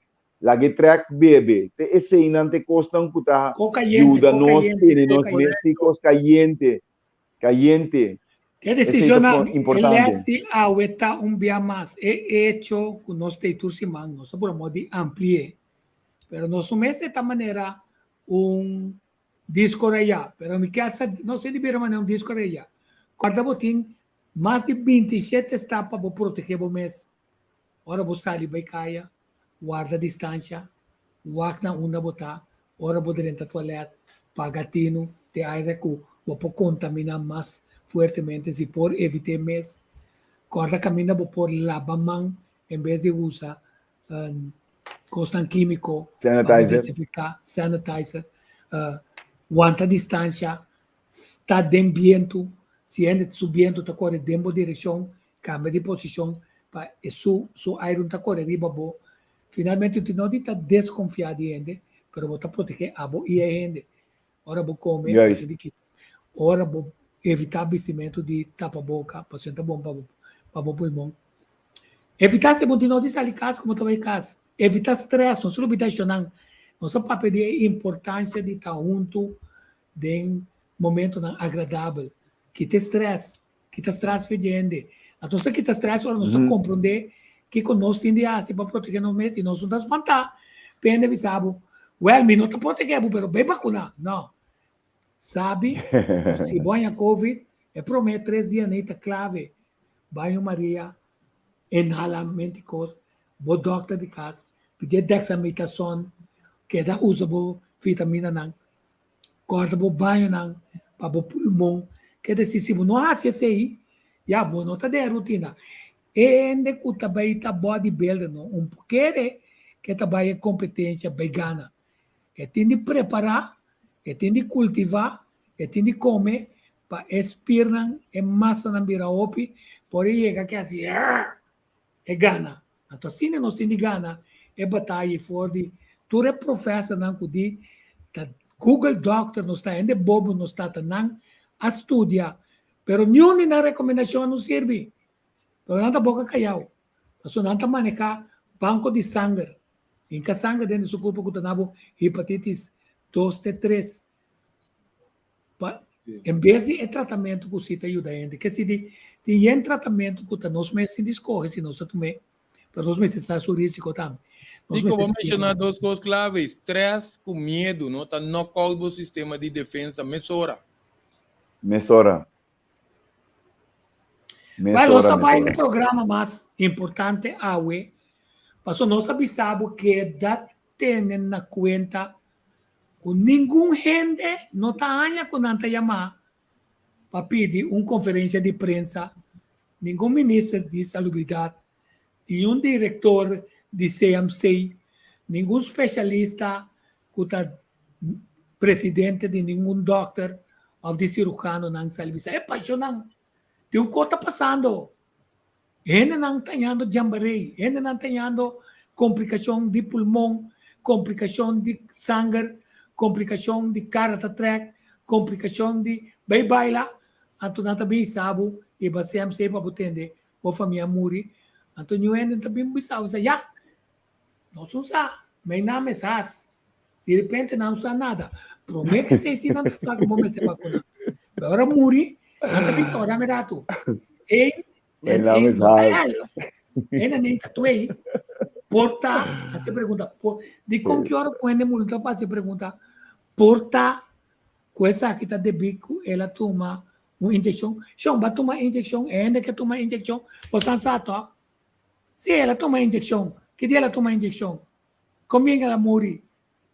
Lagi track bebe. Esse aí não te custa um cuta. Ajuda nós ter nós México caliente. Que decisão importante. Ele aueta dia mais. É hecho com nós teitos simang, nós por modo de ampliar. Pero nós mês esta maneira disco reia. Pero me casa não se libera maneira disco reia. Quarta botin mais de 27 etapas para proteger o mês. Ora você ali vai cair, guarda distância, walk na onda botar, ora você dentro da toalete, pagatino, te aire que você contaminar mais fuertemente se por evitar mês. Corda camina por lavar mão em vez de usar costan químico, Sanitizer. desinfectar, sanitizer, aguanta distância, está de viento, se ele subindo, está correndo dentro de direção, cambia de posição, para su aire está correndo riba bo. Finalmente, tu não está desconfiado de ele, mas você proteger a bo e a ele. Ora, você come, Yes. ora, você evitar vestimento de tapa-boca, para ser bom para o pulmão. Evitar se você não sair de casa, como estava em casa. Evitar estresse, não se olvida de chorar. Não só para pedir a importância de estar junto de momento agradável. Que te estresse, que te estresse fedendo. Então, se que te estresse, nós estamos compreender que conosco tem de assim para proteger nós mesmos e nós não espantar. Pende avisar, well, me não te proteger, mas bem vacinar. Não. Sabe, se banha Covid, é prometo 3 dias, nem tá clave. Banho Maria, inhalamento coisa, bo doctor de casa, pedir dexamethasone, que dá usa bo vitamina não, corta bo banho não, para bo pulmão, que decisivo não há se aí, já bo não tá de rotina. E ende que também tá bodybuilder não, porque que também é competência vegana, que tem de preparar, que tem de cultivar, que tem de comer para expirar em massa na biraopi, por aí chega que assim é gana. Então, se não tem de gana, é batalha fora de. Tu é professor, não que Google Doctor não está, ainda bobo não está, não a estudar. Pero nenhuma recomendação não serve. Pero não está boca caiu. Então, não está manejar banco de sangue. Em que sangue dentro do corpo que está hepatitis 2 e 3. Em vez de tratamento que você ajuda a gente, que se tem tratamento que nós mesmos discorre, se nós também, para nós mesmos está sobre risco também. Dico, vou mencionar 2 coisas claves. Estresse com medo, não está knockout do sistema de defesa, mesora. Mas nós vai no programa mais importante, AUE, mas nós avisamos que dá tendo na conta que nenhum gente não está ainda com nanta chamar para pedir uma conferência de imprensa, nenhum ministro de salubridade, nenhum diretor de CMC, nenhum especialista que está presidente de nenhum doctor ou de cirurgião não sabe. É apaixonante. Tem um coisa passando. Ele não está tendo jamboree, ele não está tendo complicação de pulmão, complicação de sangue, complicação de carta track, complicação de baila. Então, não também sabe, e você não sabe para atender, a família muri. Então, não é também sabe, já, não usa, mas não me sabe. De repente, não usa nada. Promete que se não sabe como se vacuna. Agora, muri, não também sabe, dá-me rato. Ele nem tatuei. Porta, você pergunta, de com que hora quando muri, então você pergunta, porta, com essa aqui está de bico, ela toma uma injeção. Chão, vai tomar injeção, ainda que toma injeção, você sabe, se ela toma injeção, que dia ela toma injeção? Como é que ela morre?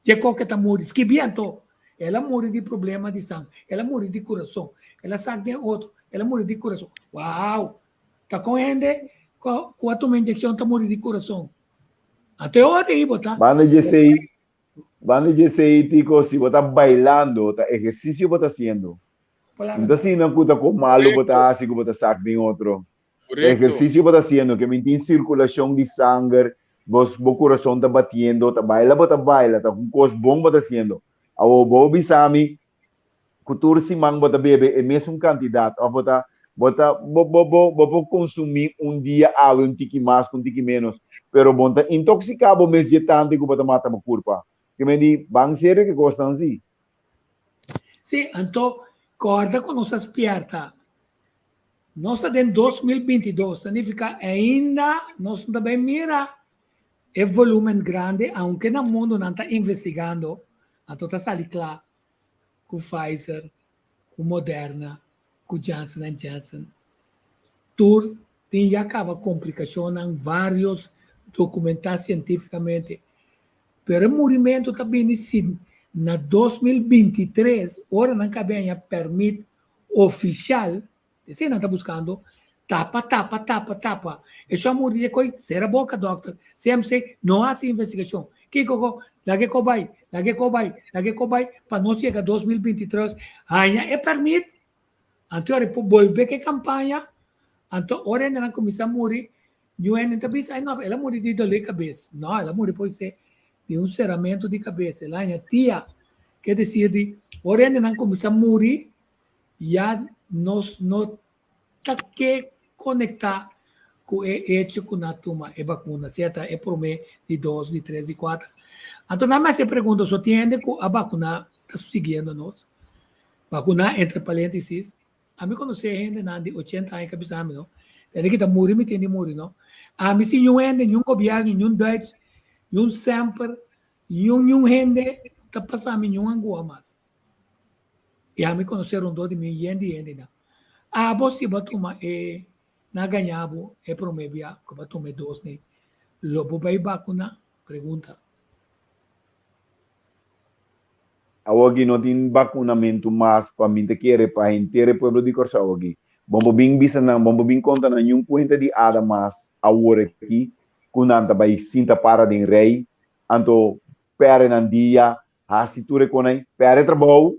De qualquer está morre, esquibiento. Ela morre de problema de sangue, ela morre de coração, ela sabe de outro, ela morre de coração. Uau! Está com ele, com a toma injeção, está morre de coração. Até hora aí, botar. Banda de sei, tico, se você está bailando, tá exercício você está haciendo. Então, assim, não custa com malo, você assim, você sabe de outro. Exercício você está haciendo, que mantém circulação de sangue, o coração está batendo, está baila, está com coisas bom você está haciendo. O Bobby Sami, cultura se mang você bebe, é mesmo quantidade, você consumir dia água, um tique mais, um tique menos, pero você intoxicado mês de tanto que você mata uma curva. Que me diz, bang sério que gostam assim? Sim, então, corda com nossas piernas. Nós estamos em 2022, significa ainda, nós também mira é volume grande, aunque no mundo não está investigando, então está saindo claro, com Pfizer, com Moderna, com Johnson & Johnson. Tudo tem acaba complicação em vários documentados cientificamente. Pero o movimento também sim, na 2023, ora não cabe a permite oficial, você não está buscando, tapa. Isso é morrer coi, será boca, doctor. CMC, não há investigação. Que coco, lagi ko bay, para não chegar a 2023, ainda é permite. Então, ele volve que campanha, então, ora ainda começa a morrer, e o ainda pensa, não, ela morre de dor de cabeça. Não, ela morre por ser de um ceramento de cabeça. Ela ainda tia, que decide, ora ainda começa a morrer, já nós não tá que conectar com o hecho com a turma e vacuna, certo? É por meio de 2, de 3, de 4. Então, nada mais se pergunta, só entende que a vacuna está seguindo nós. Vacuna, entre parênteses, a mim conhece gente de 80 anos que pensamos, não? Tem que estar morrendo, tem que morrer, não? A mim se não ende, nenhum governo, nenhum Dutch, nenhum sempre, nenhum gente, está passando nenhum angua mais. E a mim conheceram dois de mim, gente, não. A você vai tomar na ganhabo é promebia que vai tomar 2 né lobo vai vacuna pergunta Awagi não tem vacunamento mas para mim te querer para inteiro pueblo de Corsa awagi bombo bing bisa na bombo bing conta na yung puente de ada mas awore aqui kunanta vai sinta para den rei anto pere nan dia hasiture konai pere trabalho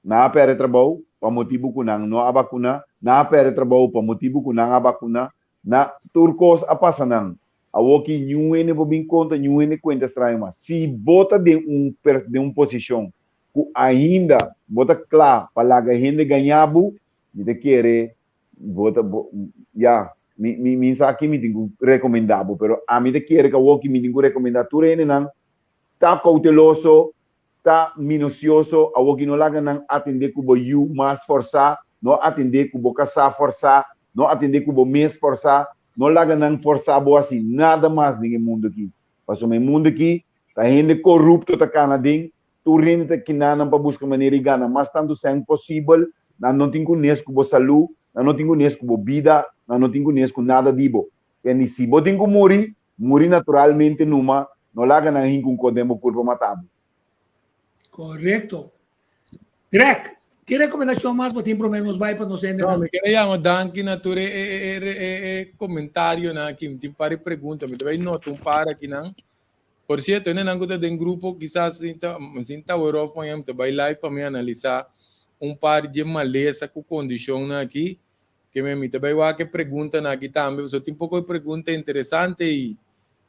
na pere trabalho para motivo kunang no a vacuna na pere trabalho para motivo kunang a vacuna na turcos a passanang awoki nyuene bo bin conta nyuene cuenta estranho mas se bota de um posição que ainda bota claro para a gente ganhabo me te querer bota ya mi sa aqui me tenho recomendável pero a mim te querer que awoki me tenho recomendar tu rene nan tá cauteloso tá minucioso awoki no laga nan atender cubo you mas forçar não atender cubo caçar forçar não atender cubo mês forçar não laga não forçar boa assim nada mais ninguém mundo aqui passou meu mundo aqui tá gente corrupto tá canadinho tu rende que não para buscar maneira de ganhar mas tanto sem possível não tem conhece cubo saúde não tem conhece cubo vida não tem conhece com nada dibo e nem se botem com morrer naturalmente numa não laga não rin com codemo corpo matado. Correto. Greg, que recomendação mais para ter problemas vai para nós ainda? Não, me queria chamar Danke na tua comentário na que me pare pergunta, me também nota para aqui não. Por certo, eu não gosto de um grupo quizás sinta o Europe amanhã te vai live para me analisar par de maleza com condição aqui que me também vai que pergunta na aqui também, só tem pouco de pergunta interessante e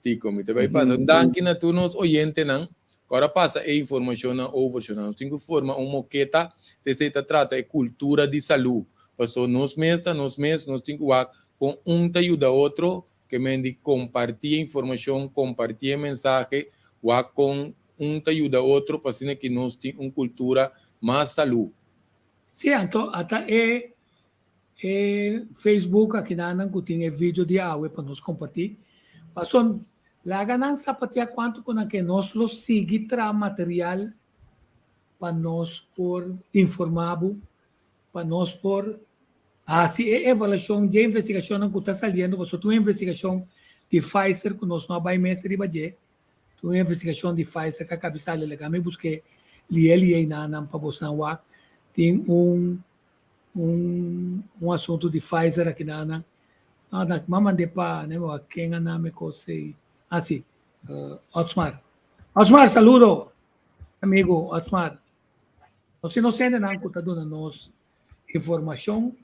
tico me também passa. Danke na tu nos oyente não. Agora passa a informação na overshow. Tem que formar uma moqueta que se trata de cultura de saúde. Passou nos meses, nós temos que com te ajuda outro, que me compartilha informação, compartilha mensagem, com te ajuda outro, para que nós temos uma cultura mais saúde. Sim, então, até Facebook aqui na que tem vídeo de água para nós compartilhar. Passou la ganança para quanto com que nós lo sigue tra material para nós por informado para nós por se é avaliação de investigação que está saindo você tem investigação de Pfizer que nós não vai mais ribaje tu investigação de Pfizer que a cabeça legal me busquei li na para você lá tem um assunto de Pfizer aqui na mandei para né quem a nome que sí, Osmar. Osmar, saludo, amigo Osmar. Se não sente nada, está dando nos informação.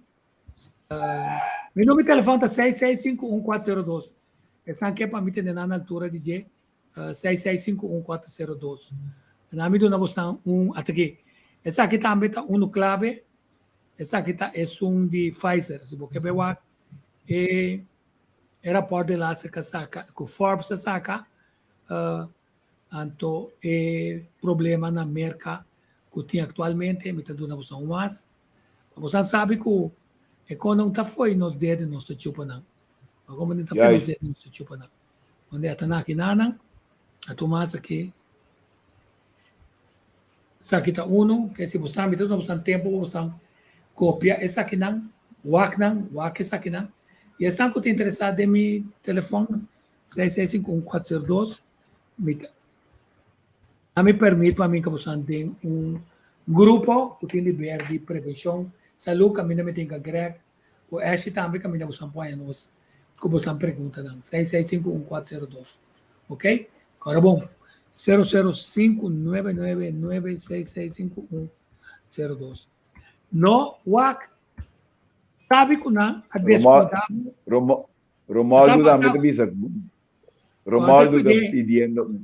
Meu número de telefone está 665-1402. Essa aqui é para mim ter na altura de 665-1402. Na minha dona você até aqui. Essa aqui também está no clave. Essa aqui está é de Pfizer. Se você ver era por de lá se saca que Forbes se saca então problema na merca que tem atualmente me está dando mais você sabe que quando não está foi nos dedos nos chupa não como não está foi nos dedos nos chupa não onde está na aqui nana a tomasa aqui essa aqui está que se você me dando você tempo você copia essa aqui não wak essa aqui não e estão interessados em meu telefone 665-1402. Me permite para mim que você tenha grupo que tem de ver de prevenção, saúde, que a mim me tem que Greg, O Ashley também caminha você apoia nós. Como você pergunta, 6651-402. Ok? Agora bom. 005-999-6651-02. No, WAC, sabe que não, a descuidado. Romualdo também te bisa. Romualdo tá pedindo.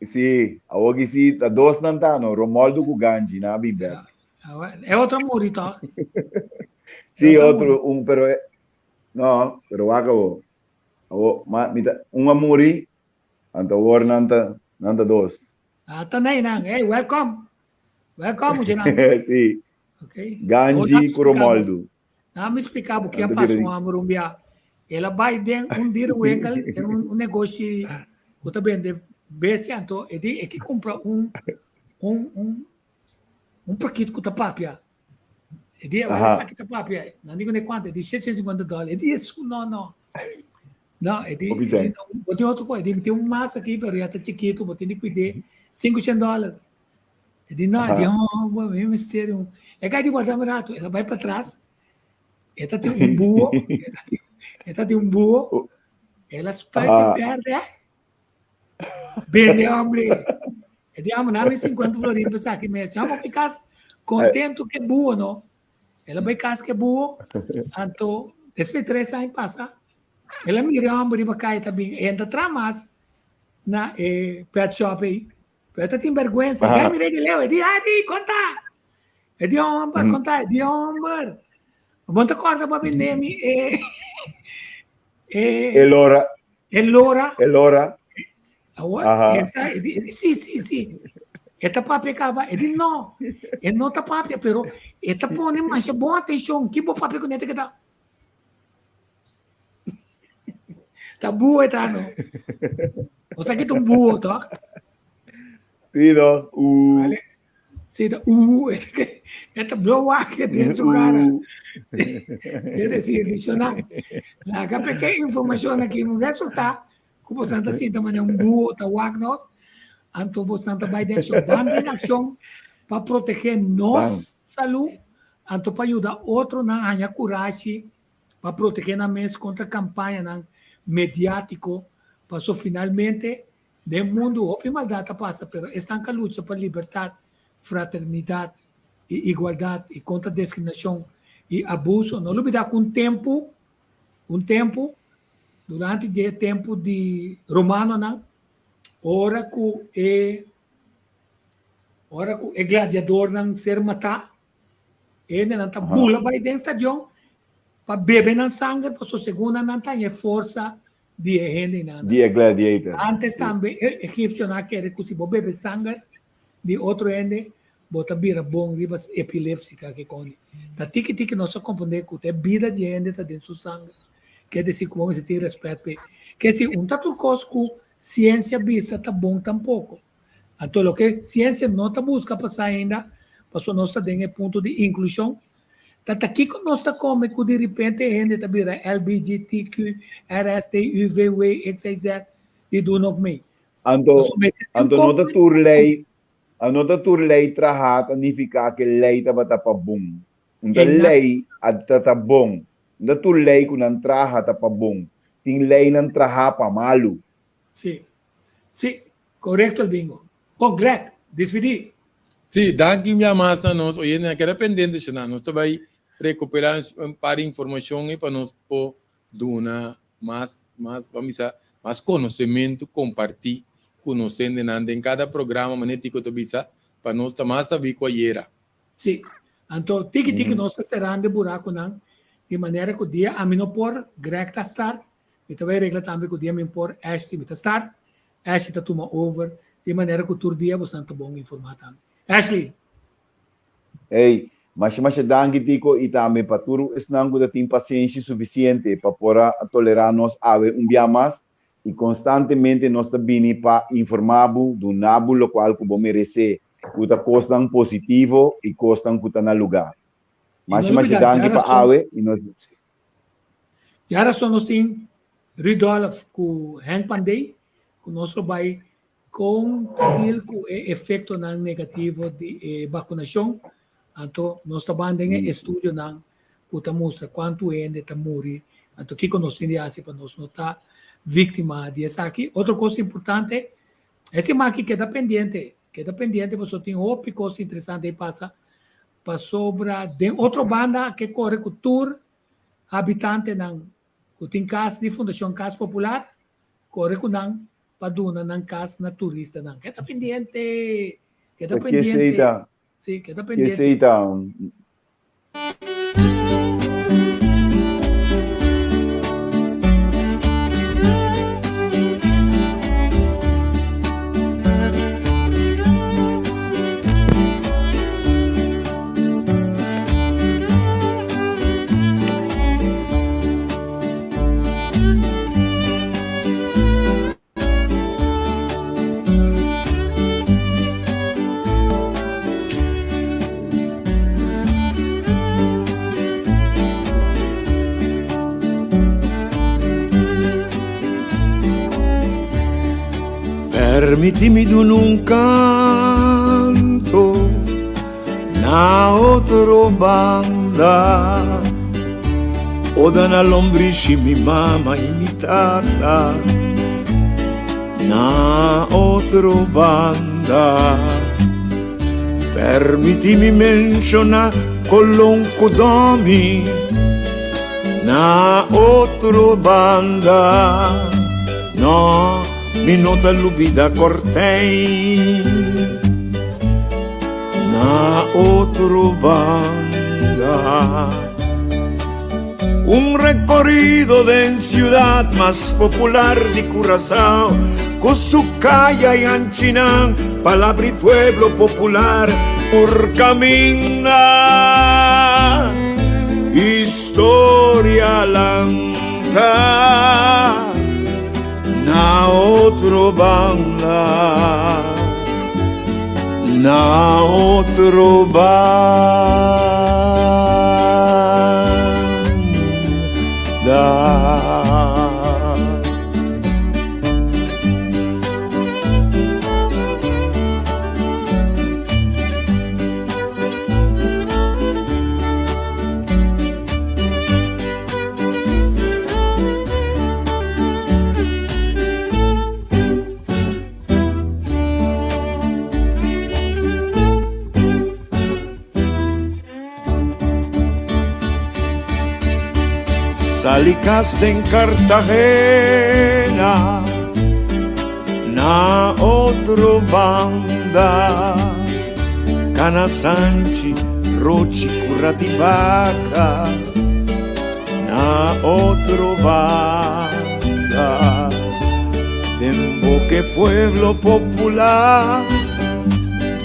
Sim, hoje sim, tá dois não tá, no. Romualdo com Ganji, na Bíblia. É outro morito. Sim, outro, pero no, pero acabou. Muri, anta war nanta dos. Tanay nang, hey, welcome. Welcome, Sim. Okay. Ganji com Romualdo. Não me explicava o que passou a Morumbia. Ela vai dentro dia o engal, tem negócio que também de então é que compra um paquete com tapapia. É de ela sabe que tapapia, não digo nem quanto, é de $650. É de isso, não. Não, é de botar outra coisa, é de tem massa aqui, pero já tá chiquito, botar de cuidar $500. É de não, é de é mistério. É que aí de guardar barato, ela vai para trás. Ela tem um burro, ela espera perde, vende homem. É de homem, não é 50 florins para sair mês. Vamos ficar contento que é burro, não? Ela vai casa que é burro, então depois 3 anos passa. Ela mira homem para cair também, entra tramas na pet shop aí. Ela tem vergonha, já me de leu, é de conta. É de homem, contar, é de homem. Monta corda para vender Elora. Essa, sim. Esta papia acaba, ele não tá papia, pero esta põe mais boa atenção, que boa papia com neta que tá. Tá boa, tá não. Você aqui tá boa, tá? Sim, não. Sim, esta blow aqui dentro do cara. Quer dizer, adicionar. La pequena informação aqui no resultado, como você está assim, também é burro, tá wagnos. Então, você vai deixar bem ação para proteger nossa saúde, então para ajudar outro na ganhar coragem, para proteger na mesa contra a campanha mediático, para finalmente, no mundo, a maldade passa, mas estão com a luta para liberdade, fraternidade e igualdade e contra a discriminação e abuso. Não olvidar que um tempo, durante o tempo de Romano, ora que o gladiador não ser matado, ele não está bula vai dentro do estadião para beber na sangue, para sua segunda não tem força de gente. De gladiator. Antes também, egípcio não quer que se bebe sangue de outro gente, bota vira bom, ribas epiléptica que come. Tá tique não se compreende que a vida de gente está dentro do sangue. Quer dizer, como você tem respeito. Quer dizer, tanto coisa que ciência bisa tá bom tampouco. Então, o que ciência não tá busca passar ainda, passou nossa tem ponto de inclusão. Tá aqui que nós tá como que de repente a gente tá vira LGBTQ, RST, UVW, XYZ e do não me. Então nota tur lei trahata significa que lei tá para bom. Então lei tá bom. Não tur lei que não trahata para bom. Tem lei não trahata para malo. Sim, correto, bingo. Correto, despedir. Sim, daqui minha massa nós, hoje não quero pendente de nós vai recuperar um par de informações para nós poder dar mais conhecimento, compartilhar, conhecendo em cada programa, manético de visa, para nós estar mais saber qual era. Sim, então, tique nós será de buraco, não? De maneira que o dia a mim não por Greg está start, e também regra também que o dia me por Ashley está start, Ashley está toma over, de maneira que o tur dia você está bom informar também. Ashley. Ei, mas dangue tico e também para tudo esnango da tem paciência suficiente para poder tolerar nós dia mais e constantemente nós também para informar do nabo local que vamos merecer, que está costando positivo e costando que está no lugar. Mas dangue para e nós já só nós tem Rudolf com Hank Pandey, que nós vai com o efeito negativo de vacunação. Então, nós trabalhamos em estudo puta mostra quanto gente está morrendo. Então, que nós temos para nós não estar vítima disso aqui. Outra coisa importante, esse aqui que é dependente, você tem outra coisa interessante aí passa sobre de outra banda que corre com tour habitante não, que tem casa de fundação Casa Popular, corre com não, para dona não casa na turista não, que é dependente, sim, que é dependente. Que aceita. Permitimi di un canto, na otro banda, o da una lombrice mi mamma imitata, na otro banda. Permitimi menziona colonco domi, na otro banda, no. Mi nota lubida cortei na otro banda. Un recorrido de ciudad más popular de Curazao, con su calle y Anchinán, palabra y pueblo popular, por camina historia lenta. Na otro banda, na otro banda. Salicaste en Cartagena, na otro banda, Cana Sanchi, Rochi, Curra di Vaca, na otro banda, Demboque pueblo popular,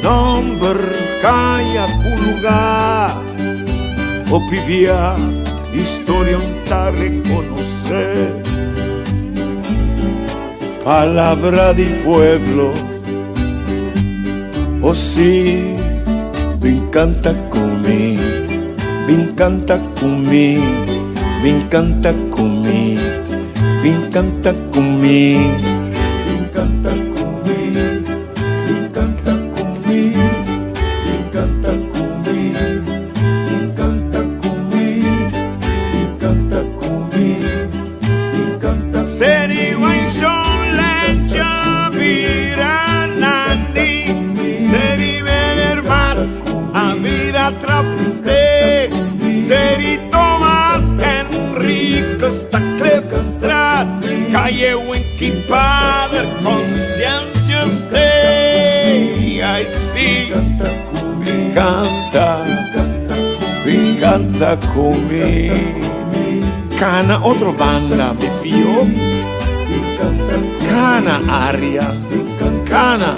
nombre calla culugar, Opivia, historia un ta reconocer, palabra de pueblo, oh sí, me encanta comer, me encanta comer, me encanta comer, me encanta comer, me encanta comer, me encanta comer, me encanta comer, me encanta comer, me encanta comer, me encanta seri wanshon lancha viranandi seri venermat avira trapste seri Thomas Enrique Stacklebstrad calle Winkipader consciência stay I see me encanta comer Cana otro banda mi figlio Cana aria Cana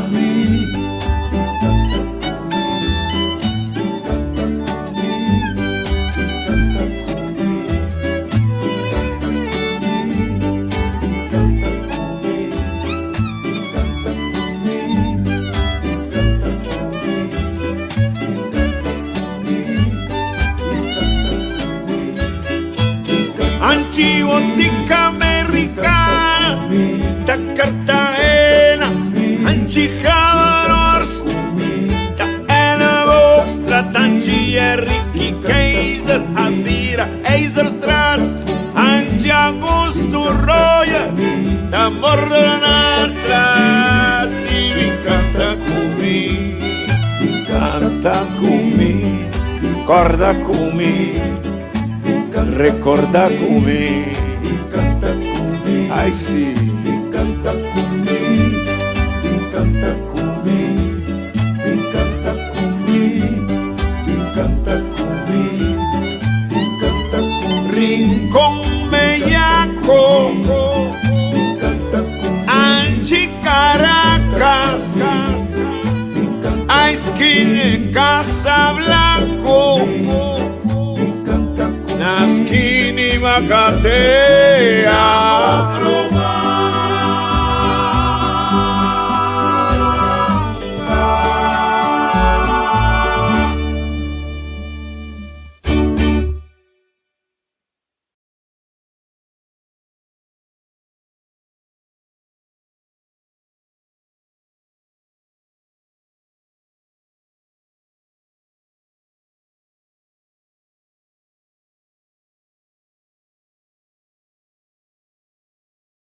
Antibotica americana da Cartagena Antijaros da Ena Vostra Tanchi Enrique Kaiser Adira Eiserstraat, Anche Augusto Roya, T'amor de la nostra, si mi canta cumi, corda cumi, ricorda cumi, ai sì, canta cumi, canta cumi, canta cumi, canta cumi, canta cumi, rincon meyaco, canta cumi, Anchi Caracas, a esquina Casablanco, na esquina Macatea.